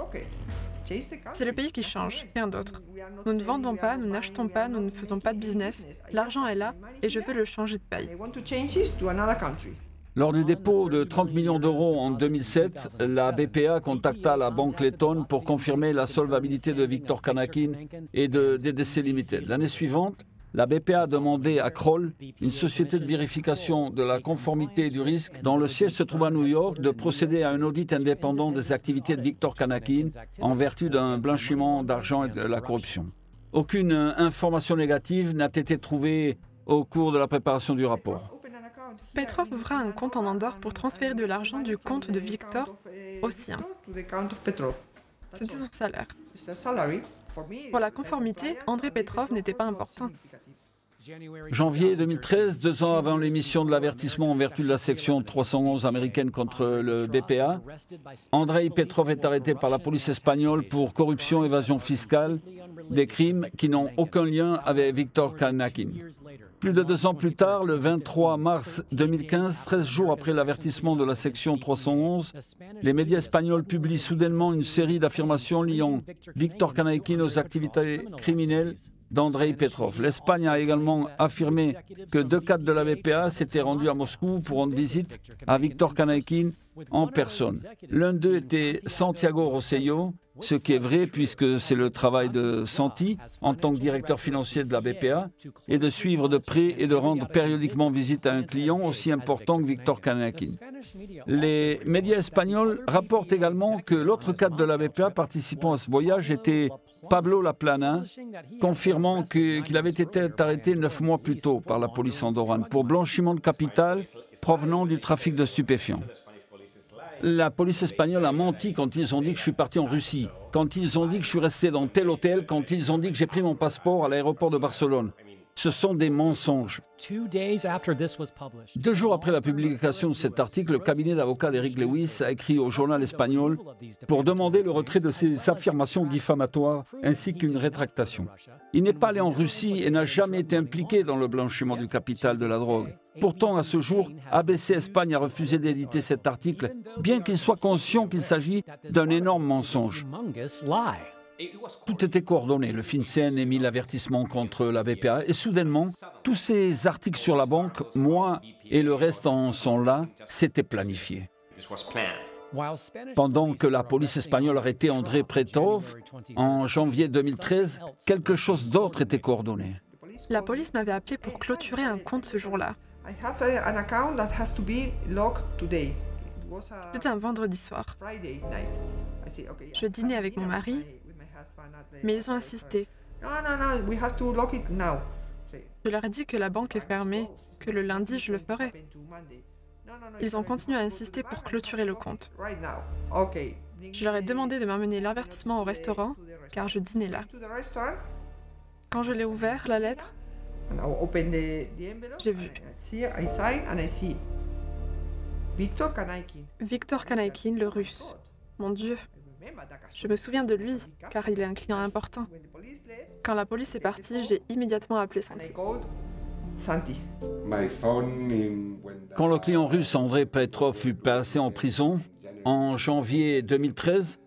C'est le pays qui change, rien d'autre. Nous ne vendons pas, nous n'achetons pas, nous ne faisons pas de business. L'argent est là et je veux le changer de pays. Lors du dépôt de 30 millions d'euros en 2007, la BPA contacta la banque lettonne pour confirmer la solvabilité de Viktor Kanaïkin et de DDC Limited. L'année suivante, la BPA a demandé à Kroll, une société de vérification de la conformité et du risque, dont le siège se trouve à New York, de procéder à un audit indépendant des activités de Viktor Kanaïkin en vertu d'un blanchiment d'argent et de la corruption. Aucune information négative n'a été trouvée au cours de la préparation du rapport. Petrov ouvra un compte en Andorre pour transférer de l'argent du compte de Viktor au sien. C'était son salaire. Pour la conformité, Andrei Petrov n'était pas important. Janvier 2013, 2 ans avant l'émission de l'avertissement en vertu de la section 311 américaine contre le BPA, Andrei Petrov est arrêté par la police espagnole pour corruption et évasion fiscale, des crimes qui n'ont aucun lien avec Viktor Kanaïkin. Plus de 2 ans plus tard, le 23 mars 2015, 13 jours après l'avertissement de la section 311, les médias espagnols publient soudainement une série d'affirmations liant Viktor Kanaïkin aux activités criminelles d'Andrei Petrov. L'Espagne a également affirmé que 2 cadres de la BPA s'étaient rendus à Moscou pour rendre visite à Viktor Kanaïkin en personne. L'un d'eux était Santiago Rosello, ce qui est vrai puisque c'est le travail de Santi, en tant que directeur financier de la BPA, et de suivre de près et de rendre périodiquement visite à un client aussi important que Viktor Kanaïkin. Les médias espagnols rapportent également que l'autre cadre de la BPA participant à ce voyage était Pablo Laplana, confirmant qu'il avait été arrêté 9 mois plus tôt par la police andorrane pour blanchiment de capital provenant du trafic de stupéfiants. La police espagnole a menti quand ils ont dit que je suis parti en Russie, quand ils ont dit que je suis resté dans tel hôtel, quand ils ont dit que j'ai pris mon passeport à l'aéroport de Barcelone. Ce sont des mensonges. 2 jours après la publication de cet article, le cabinet d'avocats d'Eric Lewis a écrit au journal espagnol pour demander le retrait de ces affirmations diffamatoires ainsi qu'une rétractation. Il n'est pas allé en Russie et n'a jamais été impliqué dans le blanchiment du capital de la drogue. Pourtant, à ce jour, ABC Espagne a refusé d'éditer cet article, bien qu'il soit conscient qu'il s'agit d'un énorme mensonge. Tout était coordonné. Le FinCEN émit l'avertissement contre la BPA et soudainement, tous ces articles sur la banque, moi et le reste en sont là, c'était planifié. Pendant que la police espagnole arrêtait André Petrov en janvier 2013, quelque chose d'autre était coordonné. La police m'avait appelé pour clôturer un compte ce jour-là. C'était un vendredi soir. Je dînais avec mon mari, mais ils ont insisté. Je leur ai dit que la banque est fermée, que le lundi je le ferai. Ils ont continué à insister pour clôturer le compte. Je leur ai demandé de m'amener l'avertissement au restaurant, car je dînais là. Quand je l'ai ouvert, la lettre, j'ai vu Viktor Kanaikin, le russe. Mon Dieu, je me souviens de lui, car il est un client important. Quand la police est partie, j'ai immédiatement appelé Santi. Quand le client russe André Petrov fut passé en prison, en janvier 2013,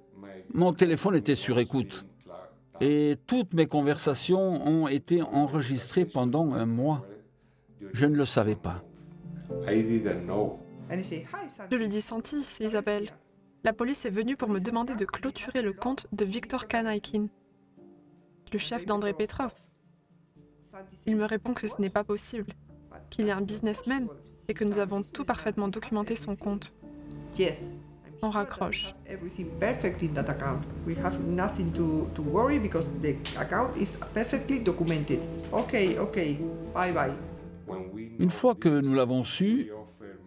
mon téléphone était sur écoute. Et toutes mes conversations ont été enregistrées pendant un mois. Je ne le savais pas. Je lui dis Santi, c'est Isabelle. La police est venue pour me demander de clôturer le compte de Viktor Kanaikin, le chef d'André Petrov. Il me répond que ce n'est pas possible, qu'il est un businessman et que nous avons tout parfaitement documenté son compte. On raccroche. Une fois que nous l'avons su,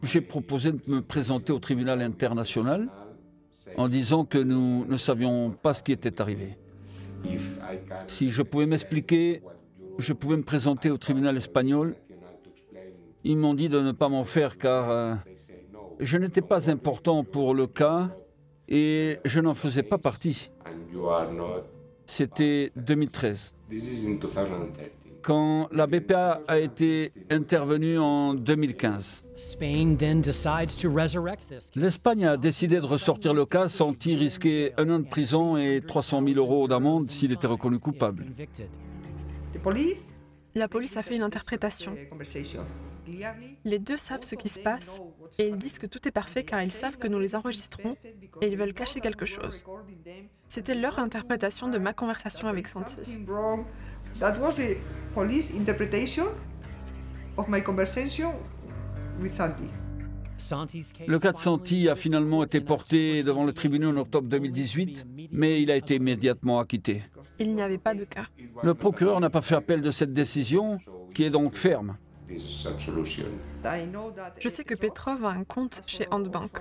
j'ai proposé de me présenter au tribunal international en disant que nous ne savions pas ce qui était arrivé. Si je pouvais m'expliquer, je pouvais me présenter au tribunal espagnol. Ils m'ont dit de ne pas m'en faire car je n'étais pas important pour le cas et je n'en faisais pas partie. C'était 2013. Quand la BPA a été intervenue en 2015. L'Espagne a décidé de ressortir le cas. Santi risquait 1 an de prison et 300 000 € d'amende s'il était reconnu coupable. La police a fait une interprétation. Les deux savent ce qui se passe et ils disent que tout est parfait car ils savent que nous les enregistrons et ils veulent cacher quelque chose. C'était leur interprétation de ma conversation avec Santi. Le cas de Santi a finalement été porté devant le tribunal en octobre 2018, mais il a été immédiatement acquitté. Il n'y avait pas de cas. Le procureur n'a pas fait appel de cette décision, qui est donc ferme. Je sais que Petrov a un compte chez Handbank.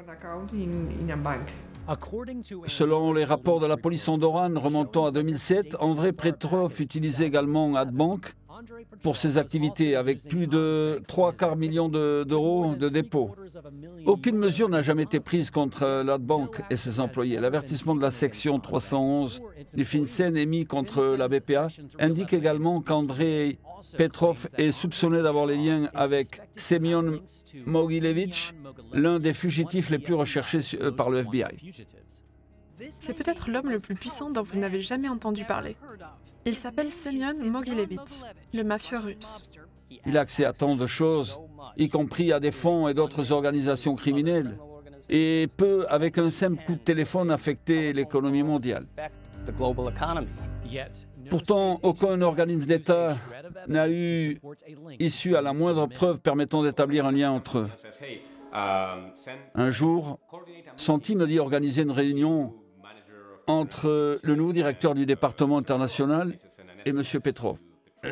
Selon les rapports de la police andorrane remontant à 2007, André Petrov utilisait également Handbank pour ses activités, avec plus de 3/4 millions d'euros de dépôt. Aucune mesure n'a jamais été prise contre Handbank et ses employés. L'avertissement de la section 311 du FinCEN émis contre la BPA indique également qu'André Petrov est soupçonné d'avoir les liens avec Semyon Mogilevich, l'un des fugitifs les plus recherchés par le FBI. C'est peut-être l'homme le plus puissant dont vous n'avez jamais entendu parler. Il s'appelle Semyon Mogilevich, le mafieux russe. Il a accès à tant de choses, y compris à des fonds et d'autres organisations criminelles, et peut, avec un simple coup de téléphone, affecter l'économie mondiale. Pourtant, aucun organisme d'État n'a eu issue à la moindre preuve permettant d'établir un lien entre eux. Un jour, Santi me dit organiser une réunion entre le nouveau directeur du département international et M. Petrov.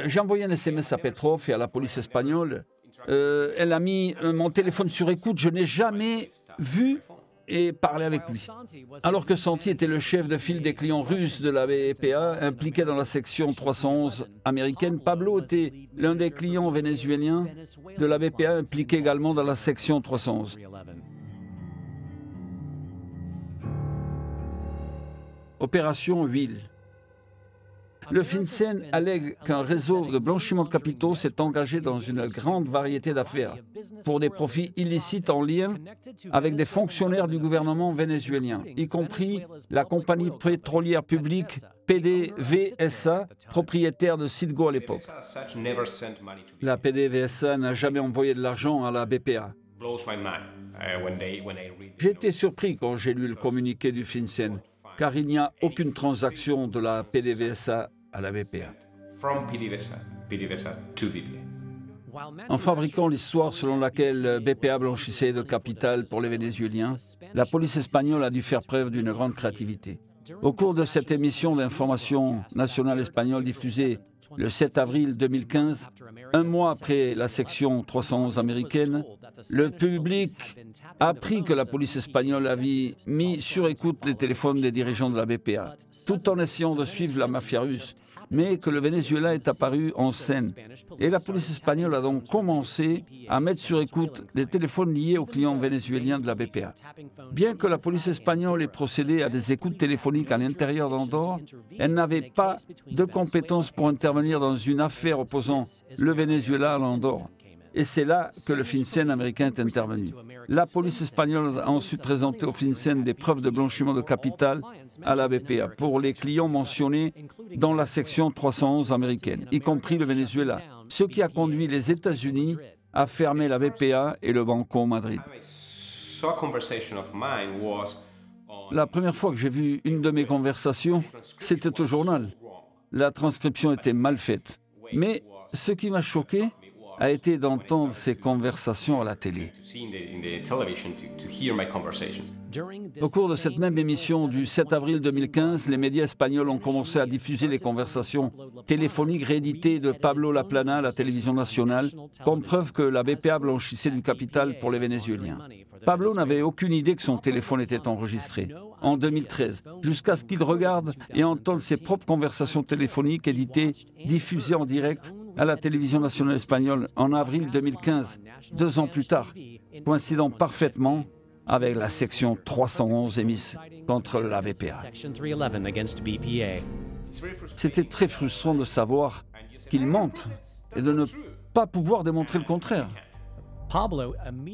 J'ai envoyé un SMS à Petrov et à la police espagnole. Elle a mis mon téléphone sur écoute. Je n'ai jamais vu et parlé avec lui. Alors que Santi était le chef de file des clients russes de la BPA, impliqué dans la section 311 américaine, Pablo était l'un des clients vénézuéliens de la BPA, impliqué également dans la section 311. Opération Huile. Le FinCEN allègue qu'un réseau de blanchiment de capitaux s'est engagé dans une grande variété d'affaires pour des profits illicites en lien avec des fonctionnaires du gouvernement vénézuélien, y compris la compagnie pétrolière publique PDVSA, propriétaire de Citgo à l'époque. La PDVSA n'a jamais envoyé de l'argent à la BPA. J'ai été surpris quand j'ai lu le communiqué du FinCEN, car il n'y a aucune transaction de la PDVSA à la BPA. En fabriquant l'histoire selon laquelle BPA blanchissait de capital pour les Vénézuéliens, la police espagnole a dû faire preuve d'une grande créativité. Au cours de cette émission d'information nationale espagnole diffusée le 7 avril 2015, un mois après la section 311 américaine, le public a appris que la police espagnole avait mis sur écoute les téléphones des dirigeants de la BPA, tout en essayant de suivre la mafia russe, mais que le Venezuela est apparu en scène. Et la police espagnole a donc commencé à mettre sur écoute les téléphones liés aux clients vénézuéliens de la BPA. Bien que la police espagnole ait procédé à des écoutes téléphoniques à l'intérieur d'Andorre, elle n'avait pas de compétences pour intervenir dans une affaire opposant le Venezuela à l'Andorre. Et c'est là que le FinCEN américain est intervenu. La police espagnole a ensuite présenté au FinCEN des preuves de blanchiment de capital à la BPA pour les clients mentionnés dans la section 311 américaine, y compris le Venezuela, ce qui a conduit les États-Unis à fermer la BPA et le Banco Madrid. La première fois que j'ai vu une de mes conversations, c'était au journal. La transcription était mal faite. Mais ce qui m'a choqué a été d'entendre ces conversations à la télé. Au cours de cette même émission du 7 avril 2015, les médias espagnols ont commencé à diffuser les conversations téléphoniques rééditées de Pablo Laplana à la télévision nationale, comme preuve que la BPA blanchissait du capital pour les Vénézuéliens. Pablo n'avait aucune idée que son téléphone était enregistré, en 2013, jusqu'à ce qu'il regarde et entende ses propres conversations téléphoniques éditées, diffusées en direct à la télévision nationale espagnole en avril 2015, 2 ans plus tard, coïncidant parfaitement avec la section 311 émise contre la BPA. C'était très frustrant de savoir qu'ils mentent et de ne pas pouvoir démontrer le contraire.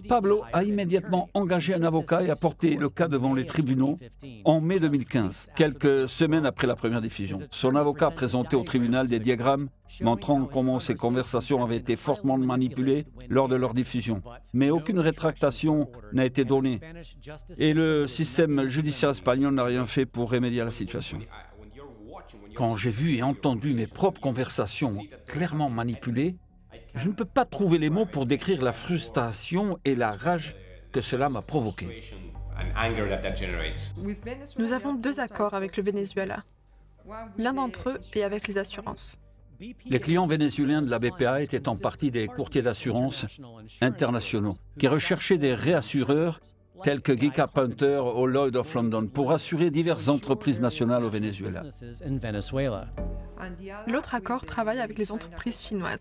Pablo a immédiatement engagé un avocat et a porté le cas devant les tribunaux en mai 2015, quelques semaines après la première diffusion. Son avocat a présenté au tribunal des diagrammes montrant comment ces conversations avaient été fortement manipulées lors de leur diffusion. Mais aucune rétractation n'a été donnée et le système judiciaire espagnol n'a rien fait pour remédier à la situation. Quand j'ai vu et entendu mes propres conversations clairement manipulées, je ne peux pas trouver les mots pour décrire la frustration et la rage que cela m'a provoqué. Nous avons 2 accords avec le Venezuela. L'un d'entre eux est avec les assurances. Les clients vénézuéliens de la BPA étaient en partie des courtiers d'assurance internationaux qui recherchaient des réassureurs tels que Guy Carpenter ou Lloyd of London pour assurer diverses entreprises nationales au Venezuela. L'autre accord travaille avec les entreprises chinoises.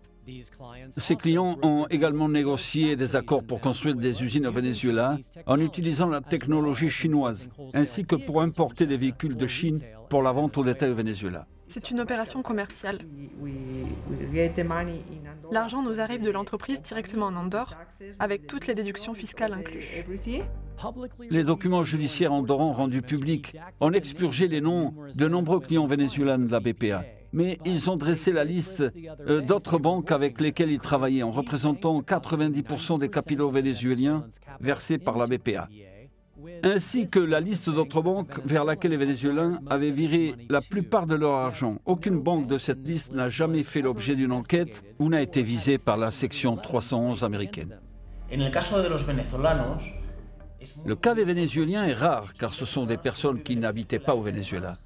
Ces clients ont également négocié des accords pour construire des usines au Venezuela en utilisant la technologie chinoise, ainsi que pour importer des véhicules de Chine pour la vente au détail au Venezuela. C'est une opération commerciale. L'argent nous arrive de l'entreprise directement en Andorre, avec toutes les déductions fiscales incluses. Les documents judiciaires andorrans rendus publics ont expurgé les noms de nombreux clients vénézuéliens de la BPA. Mais ils ont dressé la liste d'autres banques avec lesquelles ils travaillaient, en représentant 90% des capitaux vénézuéliens versés par la BPA, ainsi que la liste d'autres banques vers laquelle les Vénézuéliens avaient viré la plupart de leur argent. Aucune banque de cette liste n'a jamais fait l'objet d'une enquête ou n'a été visée par la section 311 américaine. Le cas des Vénézuéliens est rare car ce sont des personnes qui n'habitaient pas au Venezuela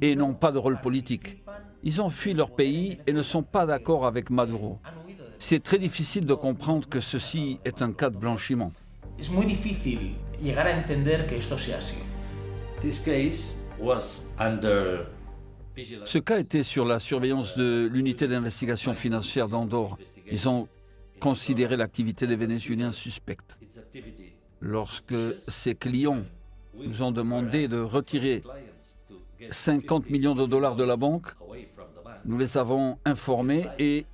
et n'ont pas de rôle politique. Ils ont fui leur pays et ne sont pas d'accord avec Maduro. C'est très difficile de comprendre que ceci est un cas de blanchiment. Es muy difícil llegar a entender que esto sea así. This case was under Ce cas était sur la surveillance de l'unité d'investigation financière d'Andorre. Ils ont considéré l'activité des Vénézuéliens suspecte. Lorsque ces clients nous ont demandé de retirer 50 millions de dollars de la banque, Nous les avons informés et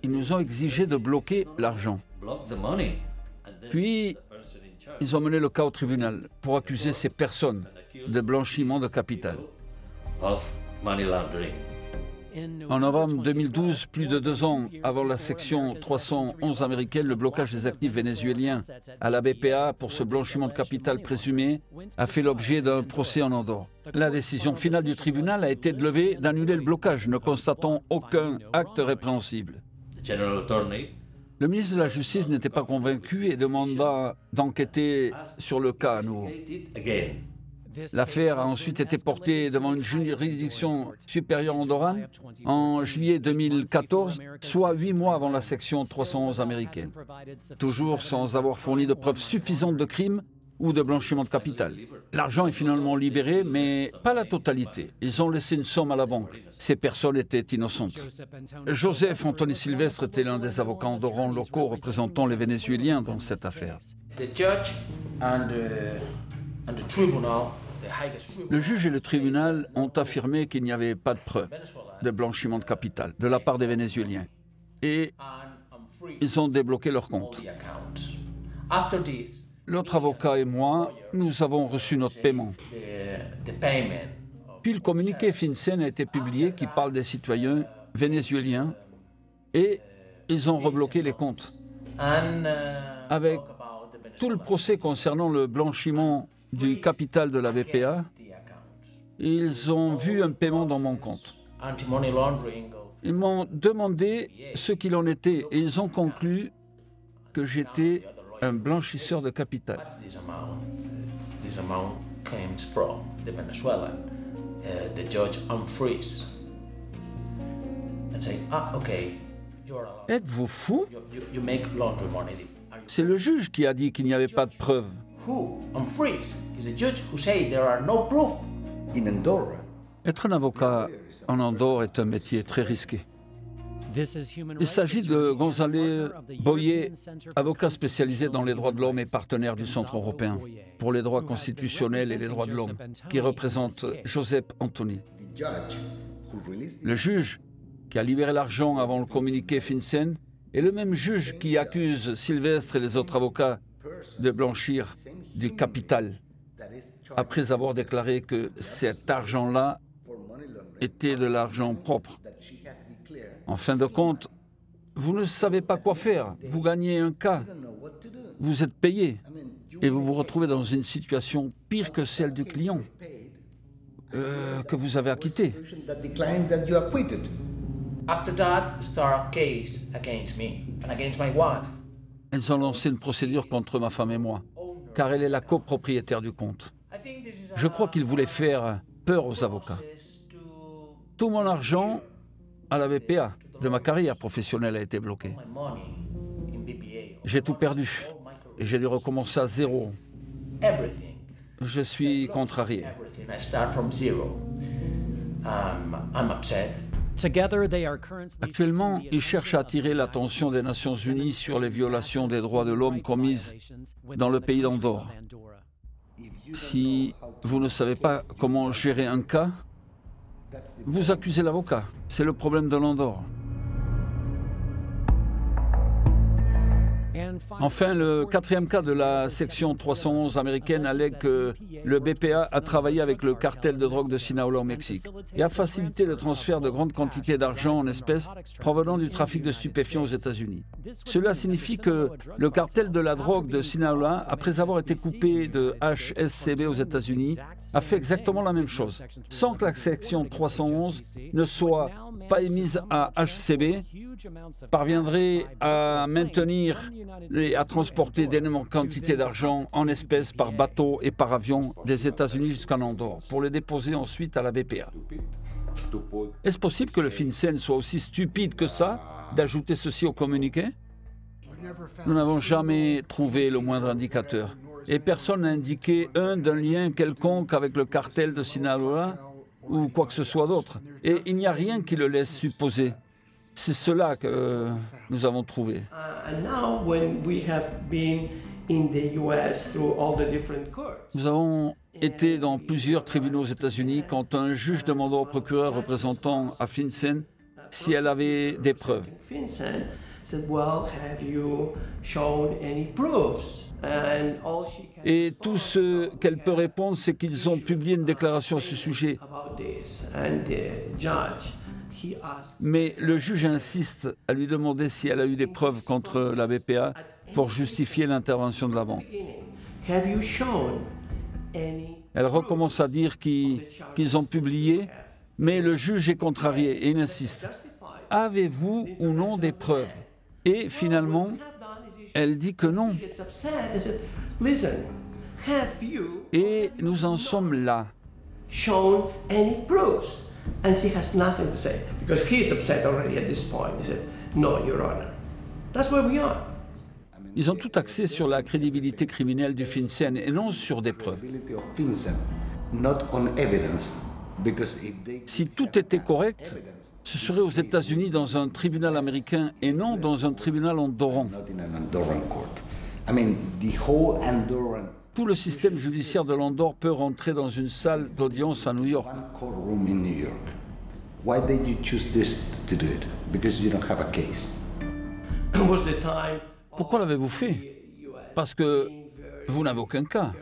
ils nous ont exigé de bloquer l'argent. Puis, ils ont mené le cas au tribunal pour accuser ces personnes de blanchiment de capital. En novembre 2012, plus de 2 ans avant la section 311 américaine, le blocage des actifs vénézuéliens à la BPA pour ce blanchiment de capital présumé a fait l'objet d'un procès en Andorre. La décision finale du tribunal a été d'annuler le blocage, ne constatant aucun acte répréhensible. Le ministre de la Justice n'était pas convaincu et demanda d'enquêter sur le cas à nouveau. L'affaire a ensuite été portée devant une juridiction supérieure andorrane en juillet 2014, soit 8 mois avant la section 311 américaine, toujours sans avoir fourni de preuves suffisantes de crime ou de blanchiment de capital. L'argent est finalement libéré, mais pas la totalité. Ils ont laissé une somme à la banque. Ces personnes étaient innocentes. Joseph Anthony Sylvestre était l'un des avocats andorrans locaux représentant les Vénézuéliens dans cette affaire. Le juge et le tribunal ont affirmé qu'il n'y avait pas de preuve de blanchiment de capital de la part des Vénézuéliens et ils ont débloqué leur compte. L'autre avocat et moi, nous avons reçu notre paiement. Puis le communiqué FinCEN a été publié qui parle des citoyens vénézuéliens et ils ont rebloqué les comptes. Avec tout le procès concernant le blanchiment du capital de la BPA, ils ont vu un paiement dans mon compte. Ils m'ont demandé ce qu'il en était et ils ont conclu que j'étais un blanchisseur de capital. Êtes-vous fou? C'est le juge qui a dit qu'il n'y avait pas de preuves. Être un avocat en Andorre est un métier très risqué. Il s'agit de González Boyer, avocat spécialisé dans les droits de l'homme et partenaire du Centre européen pour les droits constitutionnels et les droits de l'homme, qui représente Joseph Anthony. Le juge qui a libéré l'argent avant le communiqué FinCEN est le même juge qui accuse Sylvestre et les autres avocats de blanchir du capital, après avoir déclaré que cet argent-là était de l'argent propre. En fin de compte, vous ne savez pas quoi faire. Vous gagnez un cas, vous êtes payé et vous vous retrouvez dans une situation pire que celle du client que vous avez acquitté. Elles ont lancé une procédure contre ma femme et moi, car elle est la copropriétaire du compte. Je crois qu'ils voulaient faire peur aux avocats. Tout mon argent à la BPA de ma carrière professionnelle a été bloqué. J'ai tout perdu et j'ai dû recommencer à zéro. Je suis contrarié. Actuellement, ils cherchent à attirer l'attention des Nations Unies sur les violations des droits de l'homme commises dans le pays d'Andorre. Si vous ne savez pas comment gérer un cas, vous accusez l'avocat. C'est le problème de l'Andorre. Enfin, le 4e cas de la section 311 américaine allègue que le BPA a travaillé avec le cartel de drogue de Sinaloa au Mexique et a facilité le transfert de grandes quantités d'argent en espèces provenant du trafic de stupéfiants aux États-Unis. Cela signifie que le cartel de la drogue de Sinaloa, après avoir été coupé de HSCB aux États-Unis, a fait exactement la même chose, sans que la section 311 ne soit pas émise à HCB, parviendrait à maintenir et à transporter d'énormes quantités d'argent en espèces par bateau et par avion des États-Unis jusqu'en Andorre, pour les déposer ensuite à la BPA. Est-ce possible que le FinCEN soit aussi stupide que ça, d'ajouter ceci au communiqué? Nous n'avons jamais trouvé le moindre indicateur. Et personne n'a indiqué d'un lien quelconque avec le cartel de Sinaloa ou quoi que ce soit d'autre. Et il n'y a rien qui le laisse supposer. C'est cela que nous avons trouvé. Nous avons été dans plusieurs tribunaux aux États-Unis quand un juge demanda au procureur représentant à FinCEN si elle avait des preuves. Et tout ce qu'elle peut répondre, c'est qu'ils ont publié une déclaration à ce sujet. Mais le juge insiste à lui demander si elle a eu des preuves contre la BPA pour justifier l'intervention de la banque. Elle recommence à dire qu'ils ont publié, mais le juge est contrarié et il insiste. Avez-vous ou non des preuves? Et finalement, elle dit que non. Et nous en sommes là. And she has nothing to say because he is upset already at this point. He said, "No, Your Honor." That's where we are. Ils ont tout axé sur la crédibilité criminelle du FinCEN et non sur des preuves. Si tout était correct, ce serait aux États-Unis dans un tribunal américain et non dans un tribunal andorran. Tout le système judiciaire de l'Andorre peut rentrer dans une salle d'audience à New York. Pourquoi l'avez-vous fait? Parce que vous n'avez aucun cas.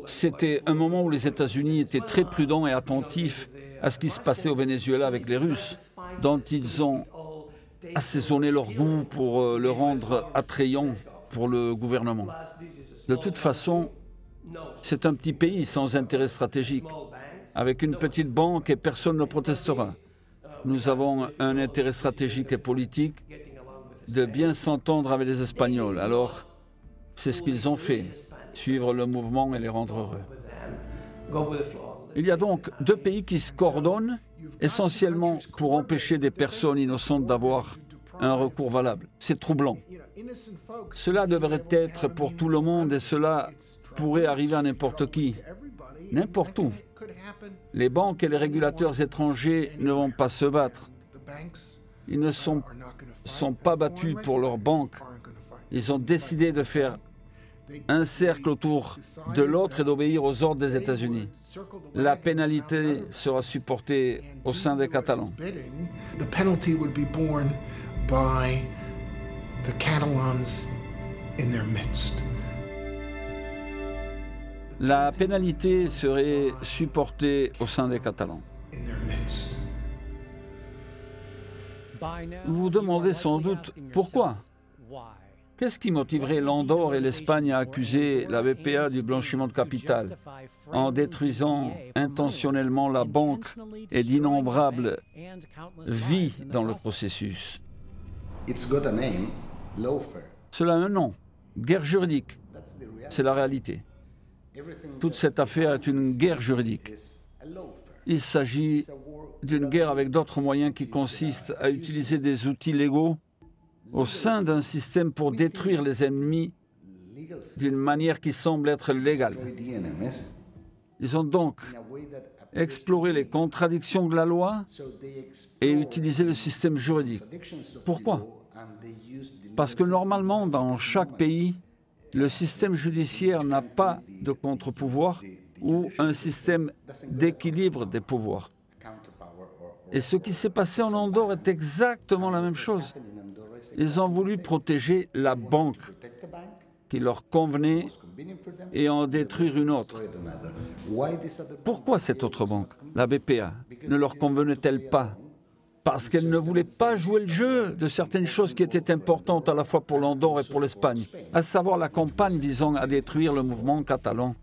C'était un moment où les États-Unis étaient très prudents et attentifs à ce qui se passait au Venezuela avec les Russes, dont ils ont assaisonné leur goût pour le rendre attrayant pour le gouvernement. De toute façon, c'est un petit pays sans intérêt stratégique, avec une petite banque et personne ne protestera. Nous avons un intérêt stratégique et politique de bien s'entendre avec les Espagnols. Alors, c'est ce qu'ils ont fait, suivre le mouvement et les rendre heureux. Il y a donc deux pays qui se coordonnent, essentiellement pour empêcher des personnes innocentes d'avoir un recours valable. C'est troublant. Cela devrait être pour tout le monde et cela pourrait arriver à n'importe qui, n'importe où. Les banques et les régulateurs étrangers ne vont pas se battre. Ils ne sont pas battus pour leurs banques. Ils ont décidé de faire un cercle autour de l'autre et d'obéir aux ordres des États-Unis. La pénalité sera supportée au sein des Catalans. La pénalité serait supportée au sein des Catalans. Vous vous demandez sans doute pourquoi. Qu'est-ce qui motiverait l'Andorre et l'Espagne à accuser la BPA du blanchiment de capital en détruisant intentionnellement la banque et d'innombrables vies dans le processus? Cela a un nom, guerre juridique. C'est la réalité. Toute cette affaire est une guerre juridique. Il s'agit d'une guerre avec d'autres moyens qui consistent à utiliser des outils légaux au sein d'un système pour détruire les ennemis d'une manière qui semble être légale. Ils ont donc exploré les contradictions de la loi et utilisé le système juridique. Pourquoi? Parce que normalement, dans chaque pays, le système judiciaire n'a pas de contre-pouvoir ou un système d'équilibre des pouvoirs. Et ce qui s'est passé en Andorre est exactement la même chose. Ils ont voulu protéger la banque qui leur convenait et en détruire une autre. Pourquoi cette autre banque, la BPA, ne leur convenait-elle pas? Parce qu'elle ne voulait pas jouer le jeu de certaines choses qui étaient importantes à la fois pour l'Andorre et pour l'Espagne, à savoir la campagne visant à détruire le mouvement catalan.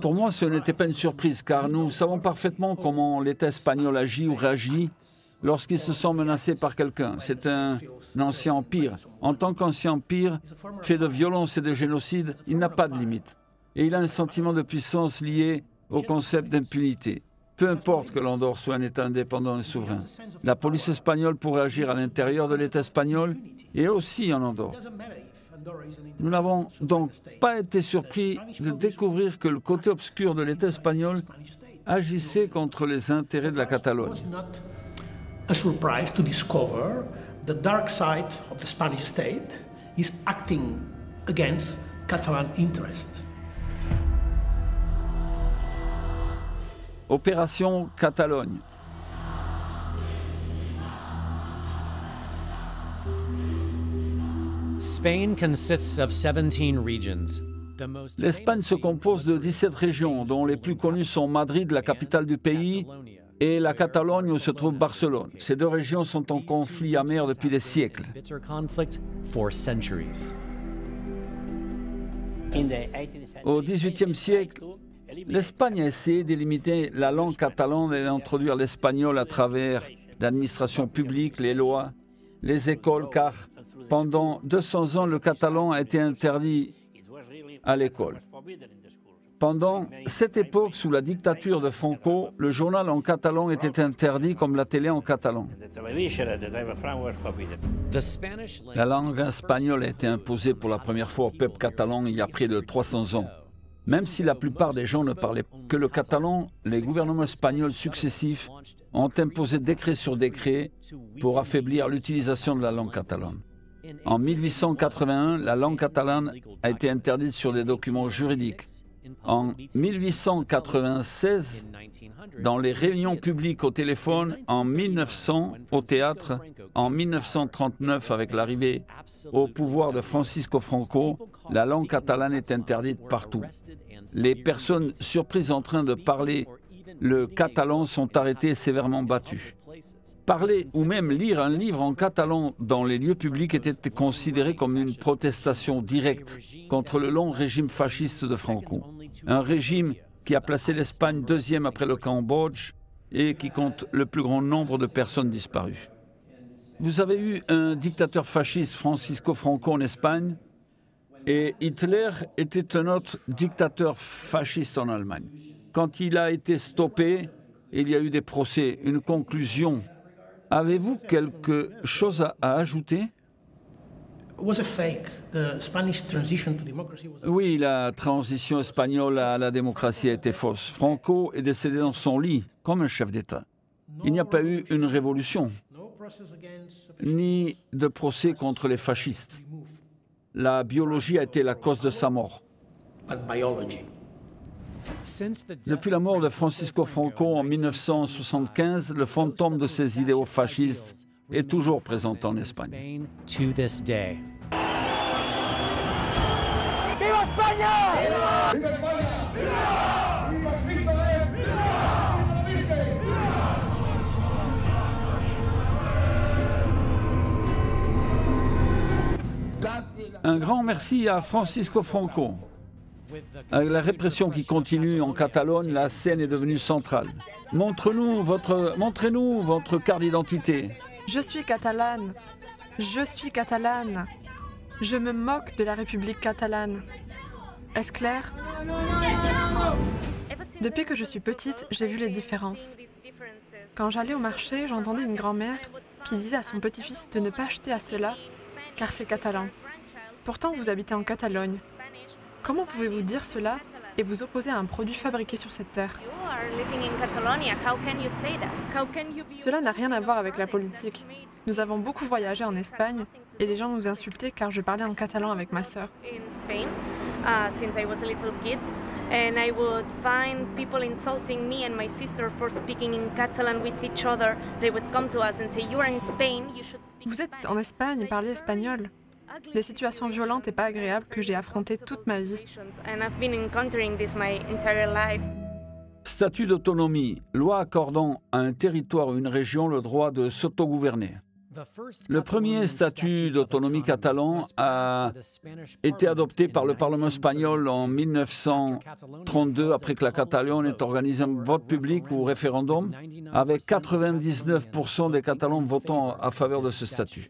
Pour moi, ce n'était pas une surprise, car nous savons parfaitement comment l'État espagnol agit ou réagit lorsqu'il se sent menacé par quelqu'un. C'est un ancien empire. En tant qu'ancien empire, fait de violence et de génocide, il n'a pas de limite. Et il a un sentiment de puissance lié au concept d'impunité. Peu importe que l'Andorre soit un État indépendant et souverain. La police espagnole pourrait agir à l'intérieur de l'État espagnol et aussi en Andorre. Nous n'avons donc pas été surpris de découvrir que le côté obscur de l'État espagnol agissait contre les intérêts de la Catalogne. A surprise to discover the dark side of the Spanish state is acting against Catalan interests. Opération Catalogne. L'Espagne se compose de 17 régions, dont les plus connues sont Madrid, la capitale du pays, et la Catalogne où se trouve Barcelone. Ces deux régions sont en conflit amer depuis des siècles. Au XVIIIe siècle, l'Espagne a essayé d'éliminer la langue catalane et d'introduire l'espagnol à travers l'administration publique, les lois, les écoles, car pendant 200 ans, le catalan a été interdit à l'école. Pendant cette époque, sous la dictature de Franco, le journal en catalan était interdit comme la télé en catalan. La langue espagnole a été imposée pour la première fois au peuple catalan il y a près de 300 ans. Même si la plupart des gens ne parlaient que le catalan, les gouvernements espagnols successifs ont imposé décret sur décret pour affaiblir l'utilisation de la langue catalane. En 1881, la langue catalane a été interdite sur des documents juridiques. En 1896, dans les réunions publiques au téléphone, en 1900 au théâtre, en 1939 avec l'arrivée au pouvoir de Francisco Franco, la langue catalane est interdite partout. Les personnes surprises en train de parler le catalan sont arrêtées et sévèrement battues. Parler ou même lire un livre en catalan dans les lieux publics était considéré comme une protestation directe contre le long régime fasciste de Franco. Un régime qui a placé l'Espagne deuxième après le Cambodge et qui compte le plus grand nombre de personnes disparues. Vous avez eu un dictateur fasciste, Francisco Franco, en Espagne, et Hitler était un autre dictateur fasciste en Allemagne. Quand il a été stoppé, il y a eu des procès, une conclusion. Avez-vous quelque chose à ajouter? Oui, la transition espagnole à la démocratie a été fausse. Franco est décédé dans son lit, comme un chef d'État. Il n'y a pas eu une révolution, ni de procès contre les fascistes. La biologie a été la cause de sa mort. Depuis la mort de Francisco Franco en 1975, le fantôme de ses idéaux fascistes est toujours présent en Espagne. Viva España! Viva España! Viva Cristo Rey! Viva la Virgen! Un grand merci à Francisco Franco. Avec la répression qui continue en Catalogne, la scène est devenue centrale. Montrez-nous votre carte d'identité. Je suis catalane. Je suis catalane. Je me moque de la République catalane. Est-ce clair? Depuis que je suis petite, j'ai vu les différences. Quand j'allais au marché, j'entendais une grand-mère qui disait à son petit-fils de ne pas acheter à cela, car c'est catalan. Pourtant, vous habitez en Catalogne. Comment pouvez-vous dire cela et vous opposer à un produit fabriqué sur cette terre? Cela n'a rien à voir avec la politique. Nous avons beaucoup voyagé en Espagne et les gens nous insultaient car je parlais en catalan avec ma sœur. And I would find people insulting me and my sister for speaking in Catalan with each other. They would come to us and say, "You are in Spain, you should speak." Vous êtes en Espagne et parlez espagnol. Des situations violentes et pas agréables que j'ai affrontées toute ma vie. And I've been encountering this my entire life. Statut d'autonomie, loi accordant à un territoire ou une région le droit de s'autogouverner. Le premier statut d'autonomie catalan a été adopté par le Parlement espagnol en 1932, après que la Catalogne ait organisé un vote public ou référendum, avec 99% des Catalans votant à faveur de ce statut.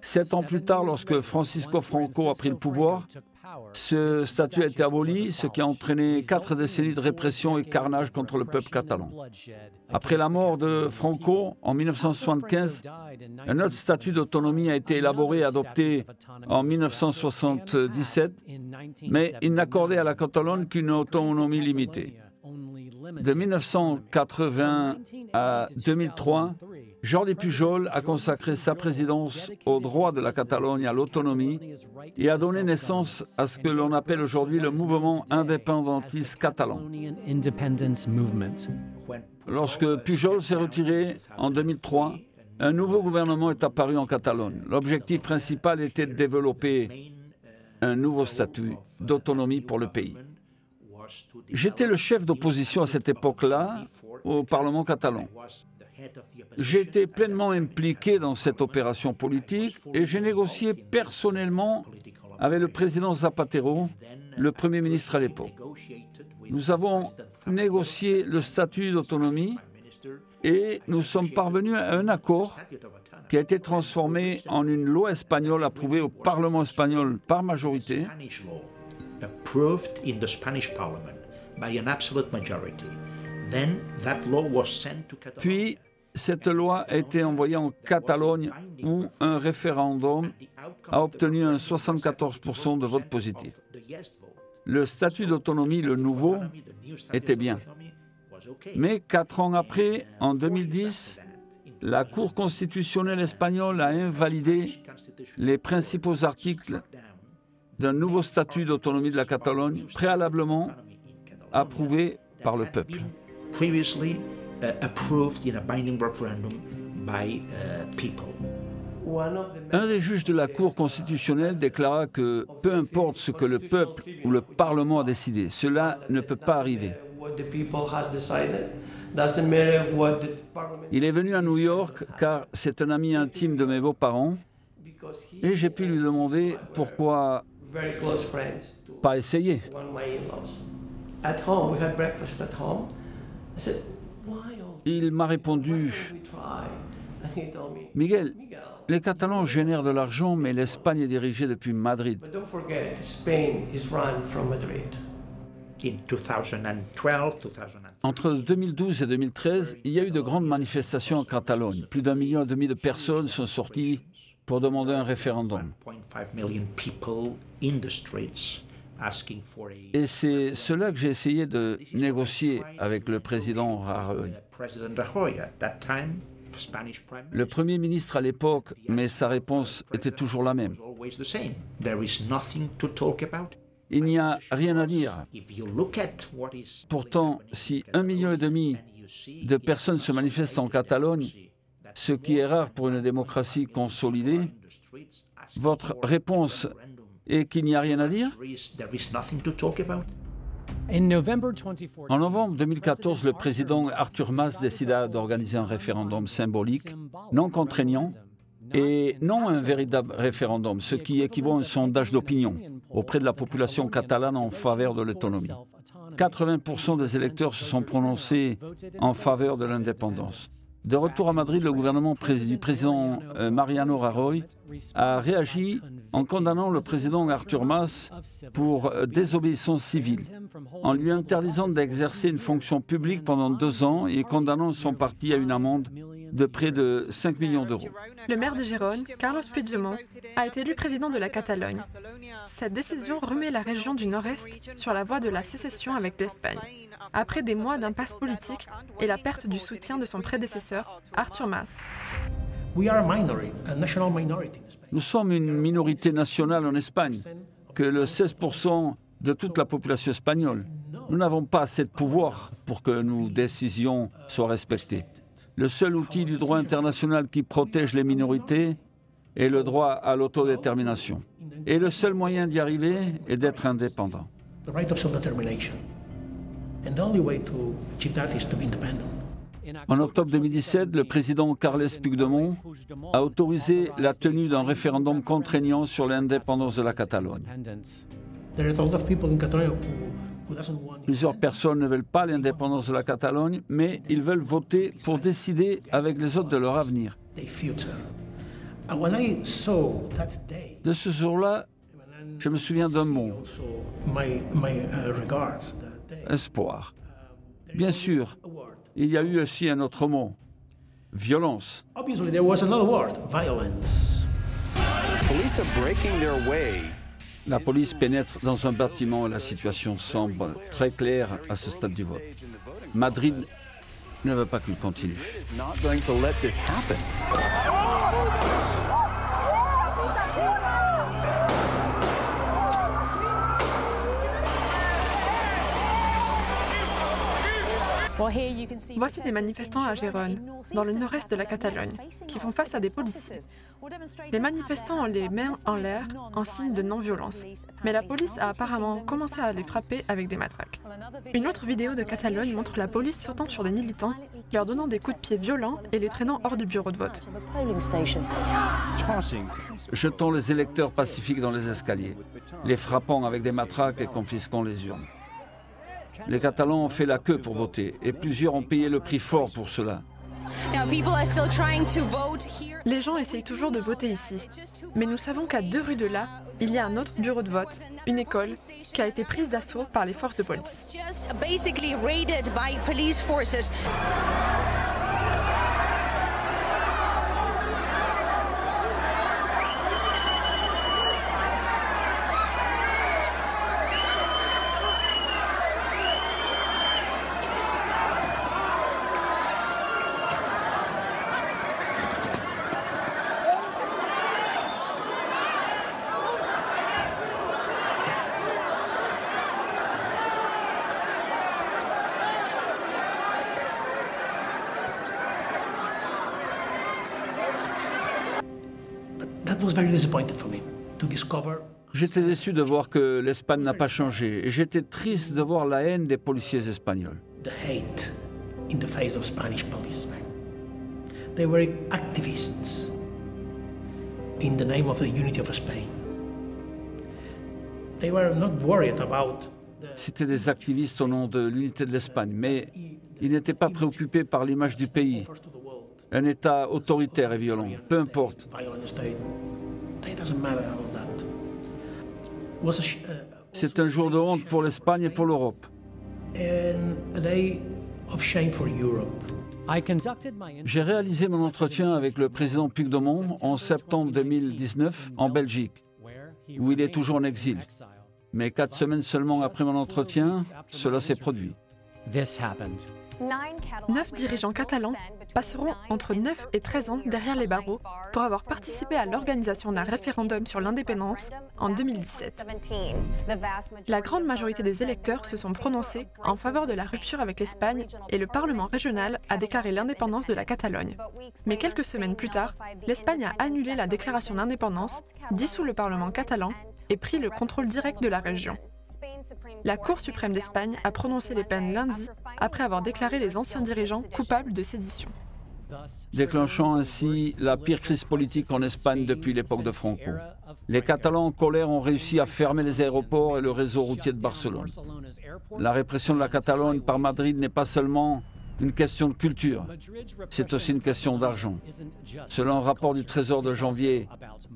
7 ans plus tard, lorsque Francisco Franco a pris le pouvoir, ce statut a été aboli, ce qui a entraîné 4 décennies de répression et carnage contre le peuple catalan. Après la mort de Franco, en 1975, un autre statut d'autonomie a été élaboré et adopté en 1977, mais il n'accordait à la Catalogne qu'une autonomie limitée. De 1980 à 2003, Jordi Pujol a consacré sa présidence au droit de la Catalogne à l'autonomie et a donné naissance à ce que l'on appelle aujourd'hui le mouvement indépendantiste catalan. Lorsque Pujol s'est retiré en 2003, un nouveau gouvernement est apparu en Catalogne. L'objectif principal était de développer un nouveau statut d'autonomie pour le pays. J'étais le chef d'opposition à cette époque-là au Parlement catalan. J'ai été pleinement impliqué dans cette opération politique et j'ai négocié personnellement avec le président Zapatero, le Premier ministre à l'époque. Nous avons négocié le statut d'autonomie et nous sommes parvenus à un accord qui a été transformé en une loi espagnole approuvée au Parlement espagnol par majorité. Puis, cette loi a été envoyée en Catalogne où un référendum a obtenu un 74% de vote positif. Le statut d'autonomie, le nouveau, était bien. Mais 4 ans après, en 2010, la Cour constitutionnelle espagnole a invalidé les principaux articles d'un nouveau statut d'autonomie de la Catalogne, préalablement approuvé par le peuple. Un des juges de la Cour constitutionnelle déclara que peu importe ce que le peuple ou le Parlement a décidé, cela ne peut pas arriver. Il est venu à New York car c'est un ami intime de mes beaux-parents et j'ai pu lui demander pourquoi pas essayer. Il m'a répondu, « Miguel, les Catalans génèrent de l'argent, mais l'Espagne est dirigée depuis Madrid. » Entre 2012 et 2013, il y a eu de grandes manifestations en Catalogne. Plus d'1,5 million de personnes sont sorties pour demander un référendum. Et c'est cela que j'ai essayé de négocier avec le président Rajoy. Le Premier ministre à l'époque, mais sa réponse était toujours la même. Il n'y a rien à dire. Pourtant, si 1,5 million de personnes se manifestent en Catalogne, ce qui est rare pour une démocratie consolidée, votre réponse est qu'il n'y a rien à dire? En novembre 2014, le président Artur Mas décida d'organiser un référendum symbolique, non contraignant, et non un véritable référendum, ce qui équivaut à un sondage d'opinion auprès de la population catalane en faveur de l'autonomie. 80% des électeurs se sont prononcés en faveur de l'indépendance. De retour à Madrid, le gouvernement du président Mariano Rajoy a réagi en condamnant le président Artur Mas pour désobéissance civile, en lui interdisant d'exercer une fonction publique pendant 2 ans et condamnant son parti à une amende de près de 5 millions d'euros. Le maire de Gérone, Carlos Puigdemont, a été élu président de la Catalogne. Cette décision remet la région du Nord-Est sur la voie de la sécession avec l'Espagne, après des mois d'impasse politique et la perte du soutien de son prédécesseur, Artur Mas. Nous sommes une minorité nationale en Espagne, que le 16% de toute la population espagnole. Nous n'avons pas assez de pouvoir pour que nos décisions soient respectées. Le seul outil du droit international qui protège les minorités est le droit à l'autodétermination. Et le seul moyen d'y arriver est d'être indépendant. En octobre 2017, le président Carles Puigdemont a autorisé la tenue d'un référendum contraignant sur l'indépendance de la Catalogne. Plusieurs personnes ne veulent pas l'indépendance de la Catalogne, mais ils veulent voter pour décider avec les autres de leur avenir. De ce jour-là, je me souviens d'un mot. Espoir. Bien sûr, il y a eu aussi un autre mot. Violence. La police pénètre dans un bâtiment et la situation semble très claire à ce stade du vote. Madrid ne veut pas qu'il continue. Voici des manifestants à Gérone, dans le nord-est de la Catalogne, qui font face à des policiers. Les manifestants ont les mains en l'air en signe de non-violence, mais la police a apparemment commencé à les frapper avec des matraques. Une autre vidéo de Catalogne montre la police sautant sur des militants, leur donnant des coups de pied violents et les traînant hors du bureau de vote. Jetant les électeurs pacifiques dans les escaliers, les frappant avec des matraques et confisquant les urnes. Les Catalans ont fait la queue pour voter et plusieurs ont payé le prix fort pour cela. Les gens essayent toujours de voter ici, mais nous savons qu'à 2 rues de là, il y a un autre bureau de vote, une école, qui a été prise d'assaut par les forces de police. J'étais déçu de voir que l'Espagne n'a pas changé et j'étais triste de voir la haine des policiers espagnols. C'étaient des activistes au nom de l'unité de l'Espagne, mais ils n'étaient pas préoccupés par l'image du pays. Un État autoritaire et violent, peu importe. C'est un jour de honte pour l'Espagne et pour l'Europe. J'ai réalisé mon entretien avec le président Puigdemont en septembre 2019 en Belgique, où il est toujours en exil. Mais 4 semaines seulement après mon entretien, cela s'est produit. 9 dirigeants catalans passeront entre 9 et 13 ans derrière les barreaux pour avoir participé à l'organisation d'un référendum sur l'indépendance en 2017. La grande majorité des électeurs se sont prononcés en faveur de la rupture avec l'Espagne et le Parlement régional a déclaré l'indépendance de la Catalogne. Mais quelques semaines plus tard, l'Espagne a annulé la déclaration d'indépendance, dissout le Parlement catalan et pris le contrôle direct de la région. La Cour suprême d'Espagne a prononcé les peines lundi après avoir déclaré les anciens dirigeants coupables de sédition. Déclenchant ainsi la pire crise politique en Espagne depuis l'époque de Franco. Les Catalans en colère ont réussi à fermer les aéroports et le réseau routier de Barcelone. La répression de la Catalogne par Madrid n'est pas seulement une question de culture, c'est aussi une question d'argent. Selon un rapport du Trésor de janvier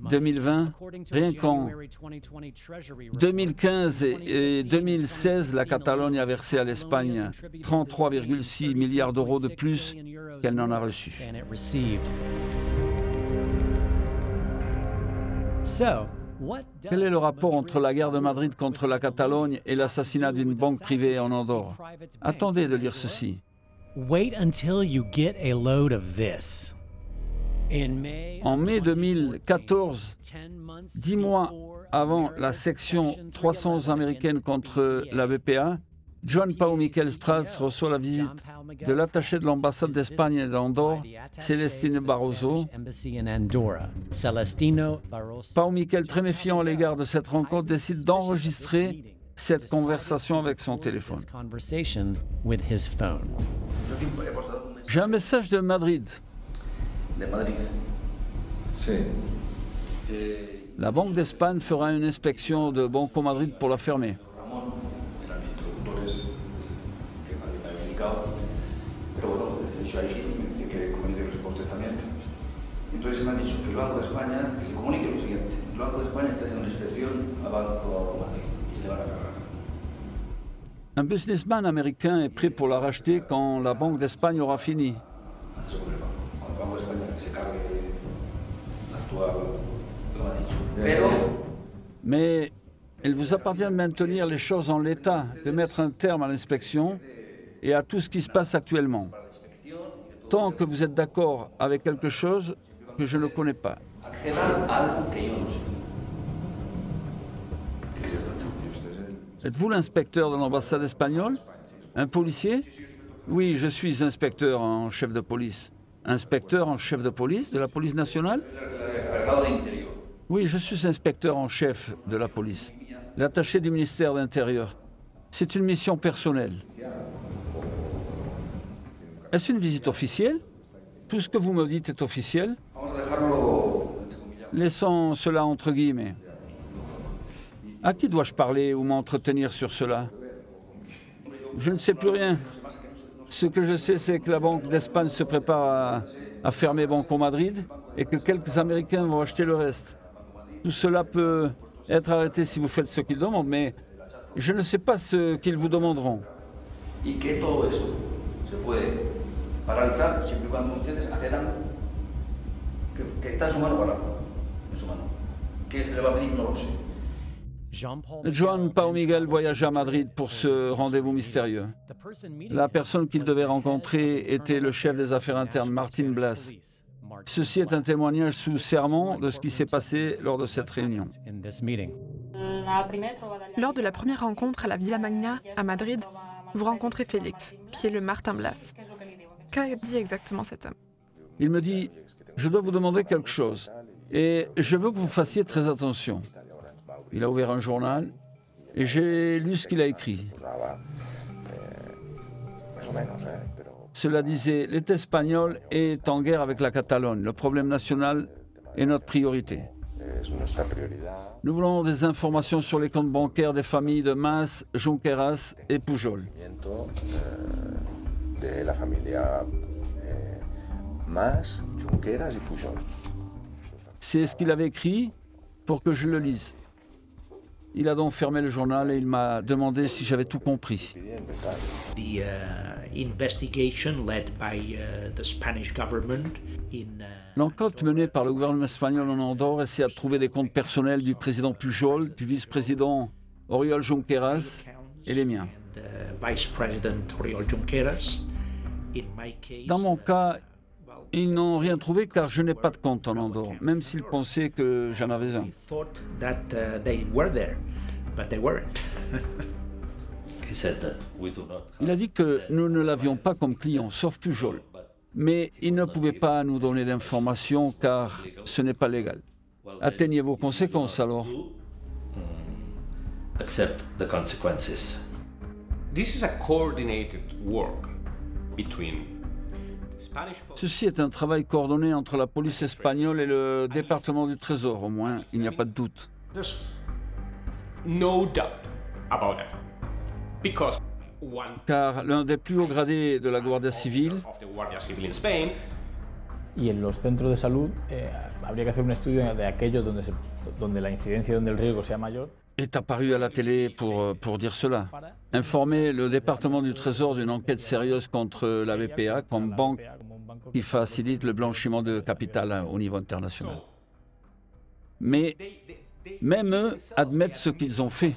2020, rien qu'en 2015 et 2016, la Catalogne a versé à l'Espagne 33,6 milliards d'euros de plus qu'elle n'en a reçu. Quel est le rapport entre la guerre de Madrid contre la Catalogne et l'assassinat d'une banque privée en Andorre? Attendez de lire ceci. Wait until you get a load of this. En mai 2014, 10 mois avant la section 311 américaine contre la BPA, Joan Pau Miquel Prats reçoit la visite de l'attaché de l'ambassade d'Espagne d'Andorre, Celestino Barroso. Pau Miquel, très méfiant à l'égard de cette rencontre, décide d'enregistrer cette conversation avec son téléphone. J'ai un message de Madrid. La Banque d'Espagne fera une inspection de Banco Madrid pour la fermer. Entonces me han dicho que el Banco de España, que le comunique lo siguiente, el Banco de España está haciendo una inspección a Banco Madrid y se le van a cargar. Un businessman américain est prêt pour la racheter quand la Banque d'Espagne aura fini. Mais il vous appartient de maintenir les choses en l'état, de mettre un terme à l'inspection et à tout ce qui se passe actuellement. tant que vous êtes d'accord avec quelque chose que je ne connais pas. Êtes-vous l'inspecteur de l'ambassade espagnole? Un policier? Oui, je suis inspecteur en chef de police. Inspecteur en chef de police de la police nationale? Oui, je suis inspecteur en chef de la police, l'attaché du ministère de l'Intérieur. C'est une mission personnelle. Est-ce une visite officielle? Tout ce que vous me dites est officiel? Laissons cela entre guillemets. À qui dois-je parler ou m'entretenir sur cela? Je ne sais plus rien. Ce que je sais, c'est que la Banque d'Espagne se prépare à fermer Banco Madrid et que quelques Américains vont acheter le reste. Tout cela peut être arrêté si vous faites ce qu'ils demandent, mais je ne sais pas ce qu'ils vous demanderont. Joan Pau Miguel voyageait à Madrid pour ce rendez-vous mystérieux. La personne qu'il devait rencontrer était le chef des affaires internes, Martin Blas. Ceci est un témoignage sous serment de ce qui s'est passé lors de cette réunion. Lors de la première rencontre à la Villa Magna, à Madrid, vous rencontrez Félix, qui est le Martin Blas. Qu'a dit exactement cet homme? Il me dit, je dois vous demander quelque chose, et je veux que vous fassiez très attention. Il a ouvert un journal, et j'ai lu ce qu'il a écrit. Cela disait, l'État espagnol est en guerre avec la Catalogne. Le problème national est notre priorité. Nous voulons des informations sur les comptes bancaires des familles de Mas, Junqueras et Pujol. C'est ce qu'il avait écrit pour que je le lise. Il a donc fermé le journal et il m'a demandé si j'avais tout compris. L'enquête menée par le gouvernement espagnol en Andorre essayait de trouver des comptes personnels du président Pujol, du vice-président Oriol Junqueras et les miens. Dans mon cas, ils n'ont rien trouvé car je n'ai pas de compte en Andorre, même s'ils pensaient que j'en avais un. Il a dit que nous ne l'avions pas comme client, sauf Pujol. Mais il ne pouvait pas nous donner d'informations car ce n'est pas légal. Atteignez vos conséquences alors. This is a coordinated work between Ceci est un travail coordonné entre la police espagnole et le département du Trésor, au moins, il n'y a pas de doute. Car l'un des plus hauts gradés de la Guardia Civil y en los centros de salud habría que hacer un estudio de aquellos donde la incidencia y donde el riesgo sea mayor. Est apparu à la télé pour dire cela. Informer le département du Trésor d'une enquête sérieuse contre la BPA comme banque qui facilite le blanchiment de capital au niveau international. Mais même eux admettent ce qu'ils ont fait.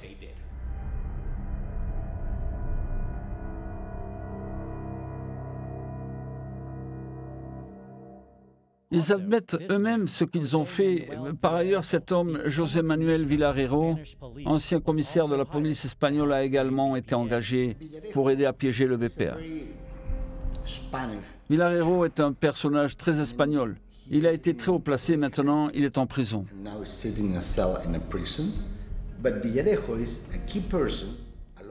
Ils admettent eux-mêmes ce qu'ils ont fait. Par ailleurs, cet homme, José Manuel Villarreiro, ancien commissaire de la police espagnole, a également été engagé pour aider à piéger le BPA. Villarreiro est un personnage très espagnol. Il a été très haut placé, maintenant il est en prison.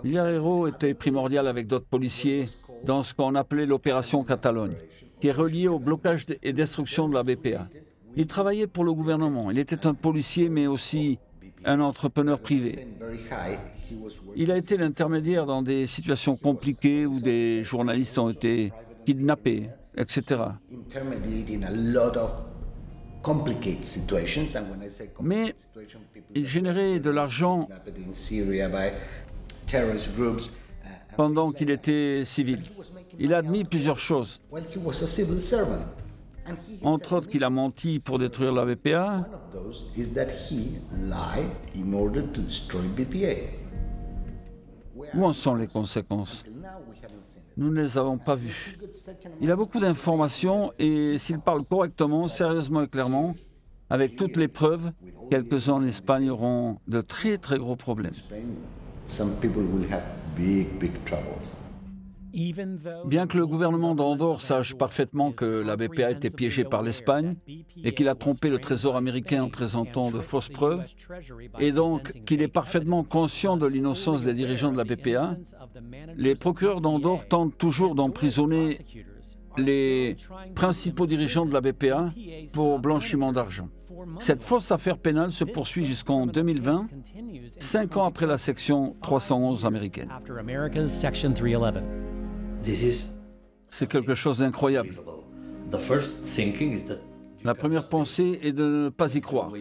Villarreiro était primordial avec d'autres policiers dans ce qu'on appelait l'opération Catalogne, qui est relié au blocage et destruction de la BPA. Il travaillait pour le gouvernement. Il était un policier, mais aussi un entrepreneur privé. Il a été l'intermédiaire dans des situations compliquées où des journalistes ont été kidnappés, etc. Mais il générait de l'argent pendant qu'il était civil. Il a admis plusieurs choses. Entre autres qu'il a menti pour détruire la BPA. Où en sont les conséquences? Nous ne les avons pas vus. Il a beaucoup d'informations et s'il parle correctement, sérieusement et clairement, avec toutes les preuves, quelques-uns en Espagne auront de très très gros problèmes. Bien que le gouvernement d'Andorre sache parfaitement que la BPA était piégée par l'Espagne et qu'il a trompé le Trésor américain en présentant de fausses preuves, et donc qu'il est parfaitement conscient de l'innocence des dirigeants de la BPA, les procureurs d'Andorre tentent toujours d'emprisonner les principaux dirigeants de la BPA pour blanchiment d'argent. Cette fausse affaire pénale se poursuit jusqu'en 2020, 5 ans après la section 311 américaine. C'est quelque chose d'incroyable. La première pensée est de ne pas y croire.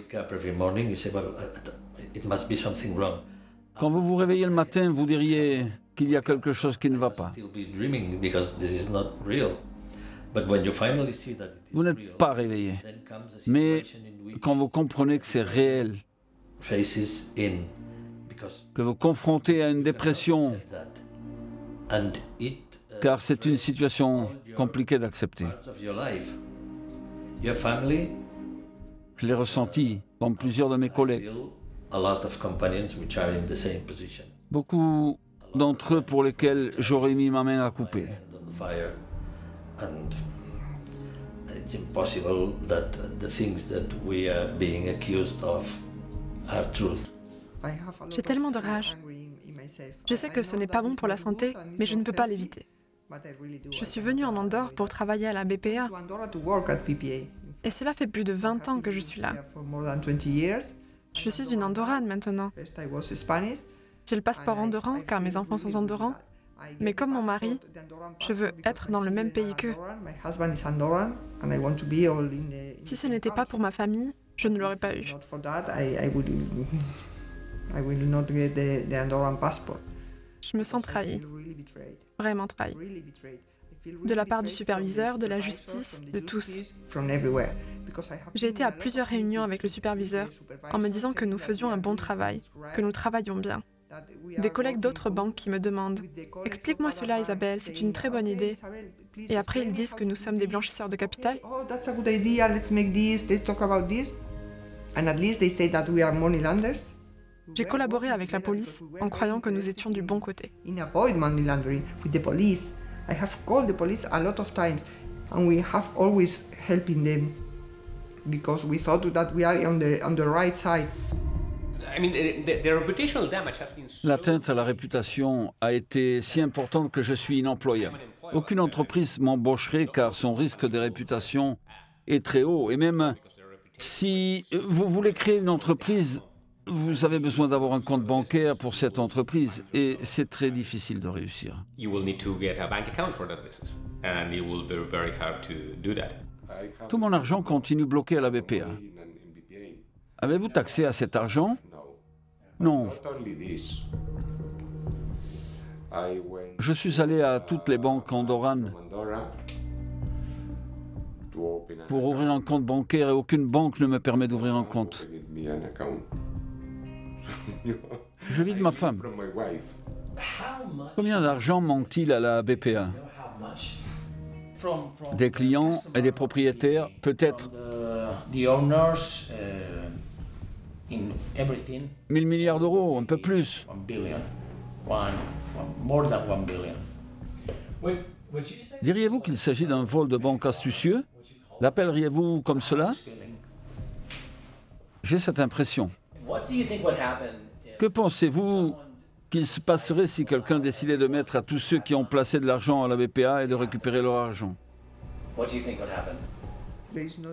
Quand vous vous réveillez le matin, vous diriez qu'il y a quelque chose qui ne va pas. Vous n'êtes pas réveillé. Mais quand vous comprenez que c'est réel, que vous confrontez à une dépression, car c'est une situation compliquée d'accepter. Je l'ai ressenti, comme plusieurs de mes collègues. Beaucoup d'entre eux pour lesquels j'aurais mis ma main à couper. J'ai tellement de rage. Je sais que ce n'est pas bon pour la santé, mais je ne peux pas l'éviter. Je suis venue en Andorre pour travailler à la BPA. Et cela fait plus de 20 ans que je suis là. Je suis une Andorrane maintenant. J'ai le passeport andorran car mes enfants sont andorrans. Mais comme mon mari, je veux être dans le même pays qu'eux. Si ce n'était pas pour ma famille, je ne l'aurais pas eu. Je me sens trahi, vraiment trahi. De la part du superviseur, de la justice, de tous. J'ai été à plusieurs réunions avec le superviseur en me disant que nous faisions un bon travail, que nous travaillions bien. Des collègues d'autres banques qui me demandent « Explique-moi cela, Isabelle, c'est une très bonne idée. » Et après, ils disent que nous sommes des blanchisseurs de capital. J'ai collaboré avec la police en croyant que nous étions du bon côté. I have called the police a lot of times, and we have always helping them because we thought that we are on the right side. L'atteinte à la réputation a été si importante que je suis inemployable. Aucune entreprise m'embaucherait car son risque de réputation est très haut. Et même si vous voulez créer une entreprise, vous avez besoin d'avoir un compte bancaire pour cette entreprise et c'est très difficile de réussir. Tout mon argent continue bloqué à la BPA. Avez-vous taxé à cet argent? Non. Je suis allé à toutes les banques andorranes pour ouvrir un compte bancaire et aucune banque ne me permet d'ouvrir un compte. Je vis de ma femme. Combien d'argent manque-t-il à la BPA? Des clients et des propriétaires, peut-être 1000 milliards d'euros, un peu plus. Diriez-vous qu'il s'agit d'un vol de banque astucieux? L'appelleriez-vous comme cela? J'ai cette impression. Que pensez-vous qu'il se passerait si quelqu'un décidait de mettre à tous ceux qui ont placé de l'argent à la BPA et de récupérer leur argent?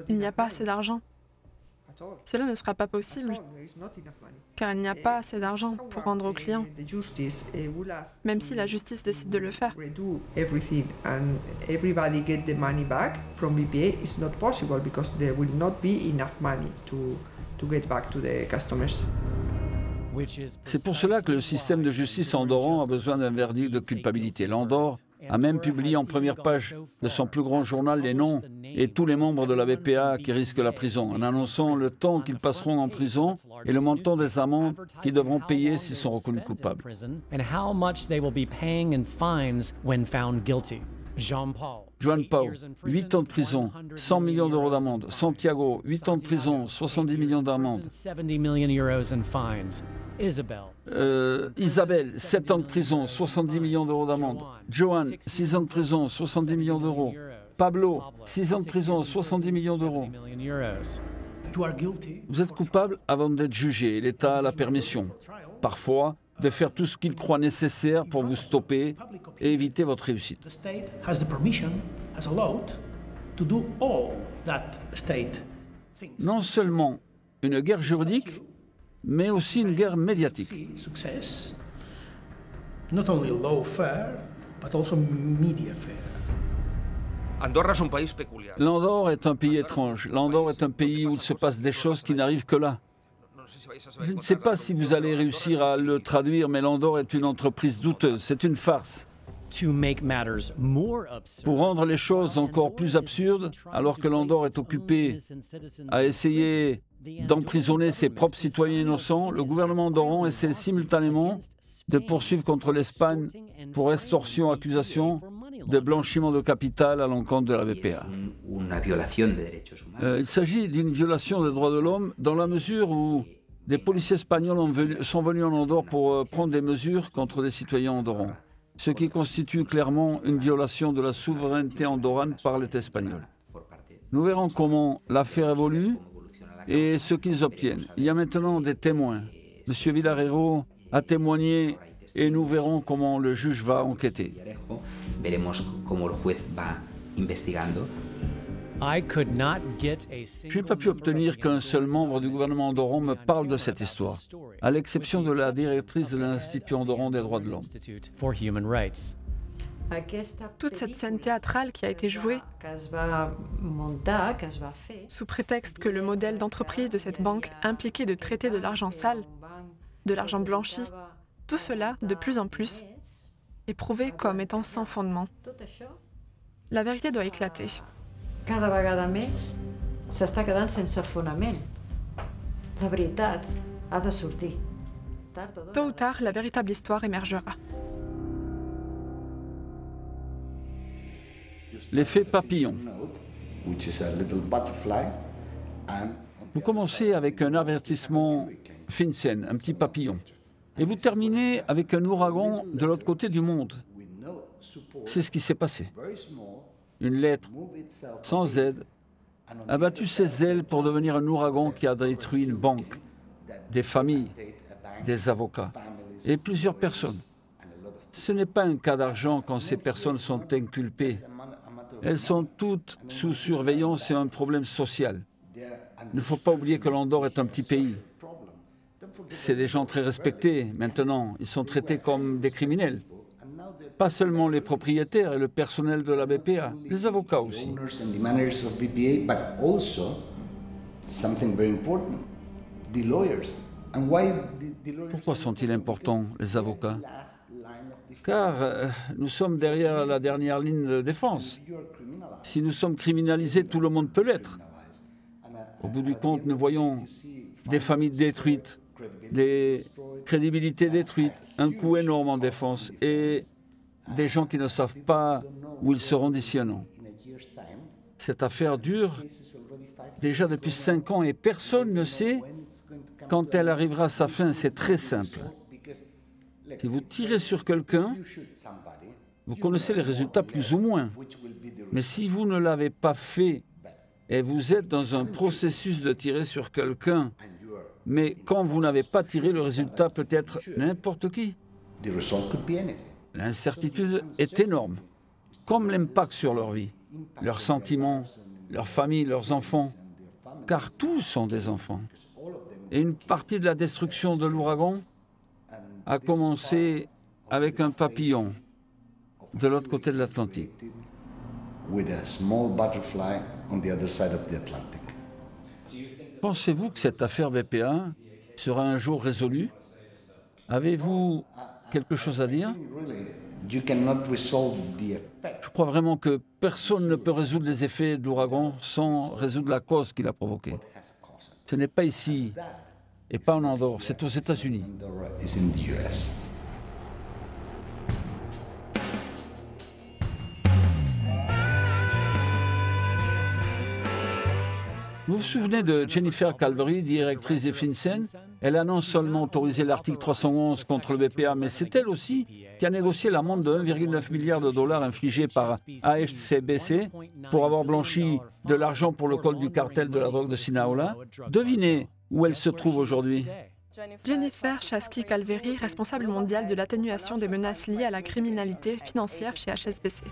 Il n'y a pas assez d'argent. Cela ne sera pas possible, car il n'y a pas assez d'argent pour rendre aux clients, même si la justice décide de le faire. C'est pour cela que le système de justice andorran a besoin d'un verdict de culpabilité. L'Andorre a même publié en première page de son plus grand journal les noms et tous les membres de la BPA qui risquent la prison, en annonçant le temps qu'ils passeront en prison et le montant des amendes qu'ils devront payer s'ils sont reconnus coupables. Joan Pao, 8 ans de prison, 100 millions d'euros d'amende. Santiago, 8 ans de prison, 70 millions d'amende. Isabelle, 7 ans de prison, 70 millions d'euros d'amende. Joan, 6 ans de prison, 70 millions d'euros. Pablo, 6 ans de prison, 70 millions d'euros. Vous êtes coupable avant d'être jugé et l'État a la permission, parfois, de faire tout ce qu'il croit nécessaire pour vous stopper et éviter votre réussite. Non seulement une guerre juridique, mais aussi une guerre médiatique. L'Andorre est un pays étrange. L'Andorre est un pays où il se passe des choses qui n'arrivent que là. Je ne sais pas si vous allez réussir à le traduire, mais l'Andorre est une entreprise douteuse. C'est une farce. Pour rendre les choses encore plus absurdes, alors que l'Andorre est occupé à essayer d'emprisonner ses propres citoyens innocents, le gouvernement andorran essaie simultanément de poursuivre contre l'Espagne pour extorsion, accusation de blanchiment de capital à l'encontre de la BPA. Il s'agit d'une violation des droits de l'homme dans la mesure où des policiers espagnols sont venus en Andorre pour prendre des mesures contre des citoyens andorrans, ce qui constitue clairement une violation de la souveraineté andorrane par l'État espagnol. Nous verrons comment l'affaire évolue et ce qu'ils obtiennent. Il y a maintenant des témoins. M. Villarreiro a témoigné et nous verrons comment le juge va enquêter. Je n'ai pas pu obtenir qu'un seul membre du gouvernement andorran me parle de cette histoire, à l'exception de la directrice de l'Institut andorran des droits de l'homme. Toute cette scène théâtrale qui a été jouée, sous prétexte que le modèle d'entreprise de cette banque impliquait de traiter de l'argent sale, de l'argent blanchi, tout cela, de plus en plus, est prouvé comme étant sans fondement. La vérité doit éclater. Cada vegada més s'està quedant sense fonament. La veritat ha de sortir. Tôt ou tard, la véritable histoire émergera. L'effet papillon. Vous commencez avec un avertissement FinCEN, un petit papillon, et vous terminez avec un ouragan de l'autre côté du monde. C'est ce qui s'est passé. Une lettre, sans aide, a battu ses ailes pour devenir un ouragan qui a détruit une banque, des familles, des avocats et plusieurs personnes. Ce n'est pas un cas d'argent quand ces personnes sont inculpées. Elles sont toutes sous surveillance et un problème social. Il ne faut pas oublier que l'Andorre est un petit pays. C'est des gens très respectés maintenant. Ils sont traités comme des criminels. Pas seulement les propriétaires et le personnel de la BPA, les avocats aussi. Pourquoi sont-ils importants, les avocats? Car nous sommes derrière la dernière ligne de défense. Si nous sommes criminalisés, tout le monde peut l'être. Au bout du compte, nous voyons des familles détruites, des crédibilités détruites, un coût énorme en défense et des gens qui ne savent pas où ils seront d'ici un an. Cette affaire dure déjà depuis 5 ans et personne ne sait quand elle arrivera à sa fin. C'est très simple. Si vous tirez sur quelqu'un, vous connaissez les résultats plus ou moins. Mais si vous ne l'avez pas fait et vous êtes dans un processus de tirer sur quelqu'un, mais quand vous n'avez pas tiré, le résultat peut être n'importe qui. L'incertitude est énorme, comme l'impact sur leur vie, leurs sentiments, leur famille, leurs enfants, car tous sont des enfants. Et une partie de la destruction de l'ouragan a commencé avec un papillon de l'autre côté de l'Atlantique. Pensez-vous que cette affaire BPA sera un jour résolue? Avez-vous quelque chose à dire? Je crois vraiment que personne ne peut résoudre les effets de l'ouragan sans résoudre la cause qu'il a provoquée. Ce n'est pas ici et pas en Andorre, c'est aux États-Unis. Vous vous souvenez de Jennifer Calvary, directrice des FinCEN? Elle a non seulement autorisé l'article 311 contre le BPA, mais c'est elle aussi qui a négocié l'amende de 1,9 milliard de dollars infligée par HSBC pour avoir blanchi de l'argent pour le col du cartel de la drogue de Sinaloa. Devinez où elle se trouve aujourd'hui. Jennifer Chasky Calvary, responsable mondiale de l'atténuation des menaces liées à la criminalité financière chez HSBC.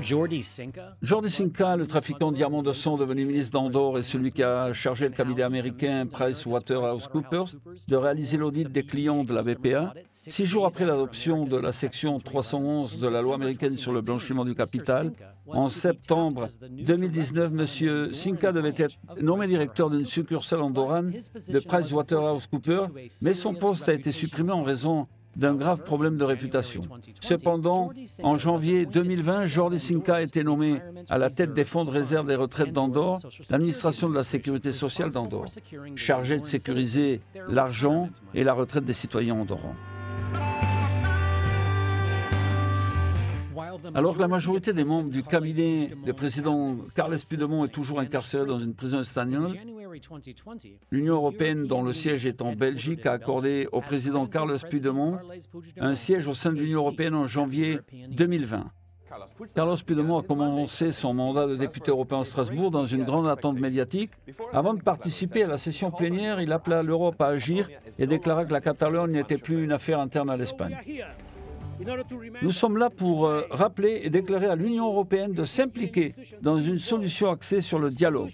Jordi Cinca, le trafiquant de diamants de sang devenu ministre d'Andorre et celui qui a chargé le cabinet américain PricewaterhouseCoopers de réaliser l'audit des clients de la BPA, 6 jours après l'adoption de la section 311 de la loi américaine sur le blanchiment du capital, en septembre 2019, M. Cinca devait être nommé directeur d'une succursale andorrane de PricewaterhouseCoopers, mais son poste a été supprimé en raison d'un grave problème de réputation. Cependant, en janvier 2020, Jordi Cinca a été nommé à la tête des fonds de réserve des retraites d'Andorre, l'administration de la sécurité sociale d'Andorre, chargé de sécuriser l'argent et la retraite des citoyens andorrans. Alors que la majorité des membres du cabinet du président Carles Puigdemont est toujours incarcéré dans une prison espagnole, l'Union européenne, dont le siège est en Belgique, a accordé au président Carles Puigdemont un siège au sein de l'Union européenne en janvier 2020. Carles Puigdemont a commencé son mandat de député européen à Strasbourg dans une grande attente médiatique. Avant de participer à la session plénière, il appela l'Europe à agir et déclara que la Catalogne n'était plus une affaire interne à l'Espagne. Nous sommes là pour rappeler et déclarer à l'Union européenne de s'impliquer dans une solution axée sur le dialogue.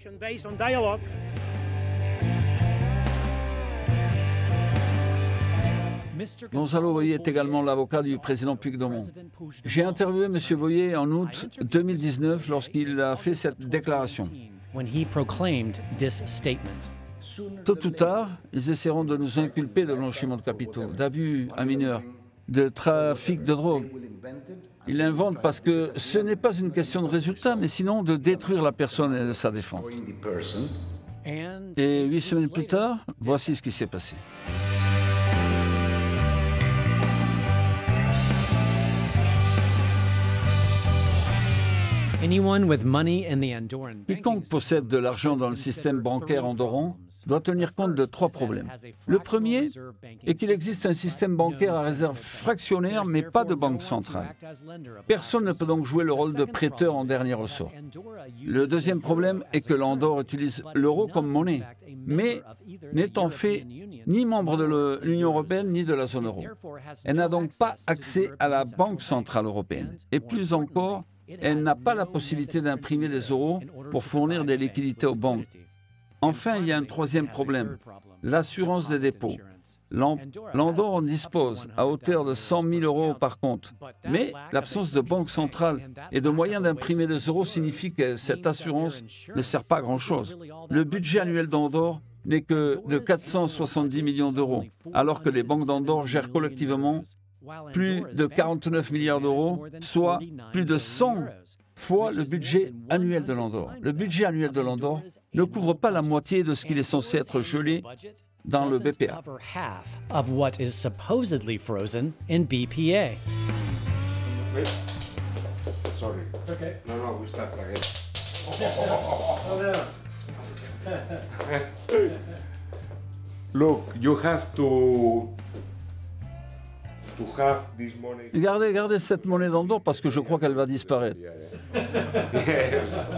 Gonzalo Boyer est également l'avocat du président Puigdemont. J'ai interviewé M. Boyer en août 2019 lorsqu'il a fait cette déclaration. Tôt ou tard, ils essaieront de nous inculper de blanchiment de capitaux, d'abus à mineurs, de trafic de drogue. Ils l'inventent parce que ce n'est pas une question de résultat, mais sinon de détruire la personne et de sa défense. Et 8 semaines plus tard, voici ce qui s'est passé. Quiconque possède de l'argent dans le système bancaire andorran doit tenir compte de 3 problèmes. Le premier est qu'il existe un système bancaire à réserve fractionnaire, mais pas de banque centrale. Personne ne peut donc jouer le rôle de prêteur en dernier ressort. Le deuxième problème est que l'Andorre utilise l'euro comme monnaie, mais n'est en fait ni membre de l'Union européenne ni de la zone euro. Elle n'a donc pas accès à la Banque centrale européenne. Et plus encore, elle n'a pas la possibilité d'imprimer des euros pour fournir des liquidités aux banques. Enfin, il y a un troisième problème, l'assurance des dépôts. L'Andorre en dispose à hauteur de 100 000 euros par compte. Mais l'absence de banque centrale et de moyens d'imprimer des euros signifie que cette assurance ne sert pas à grand-chose. Le budget annuel d'Andorre n'est que de 470 millions d'euros, alors que les banques d'Andorre gèrent collectivement plus de 49 milliards d'euros, soit plus de 100 fois le budget annuel de l'Andorre. Le budget annuel de l'Andorre ne couvre pas la moitié de ce qu'il est censé être gelé dans le BPA. Sorry. It's okay. No, we start again. Look, you have to have this money. Gardez cette monnaie d'Andorre parce que je crois qu'elle va disparaître. Yes.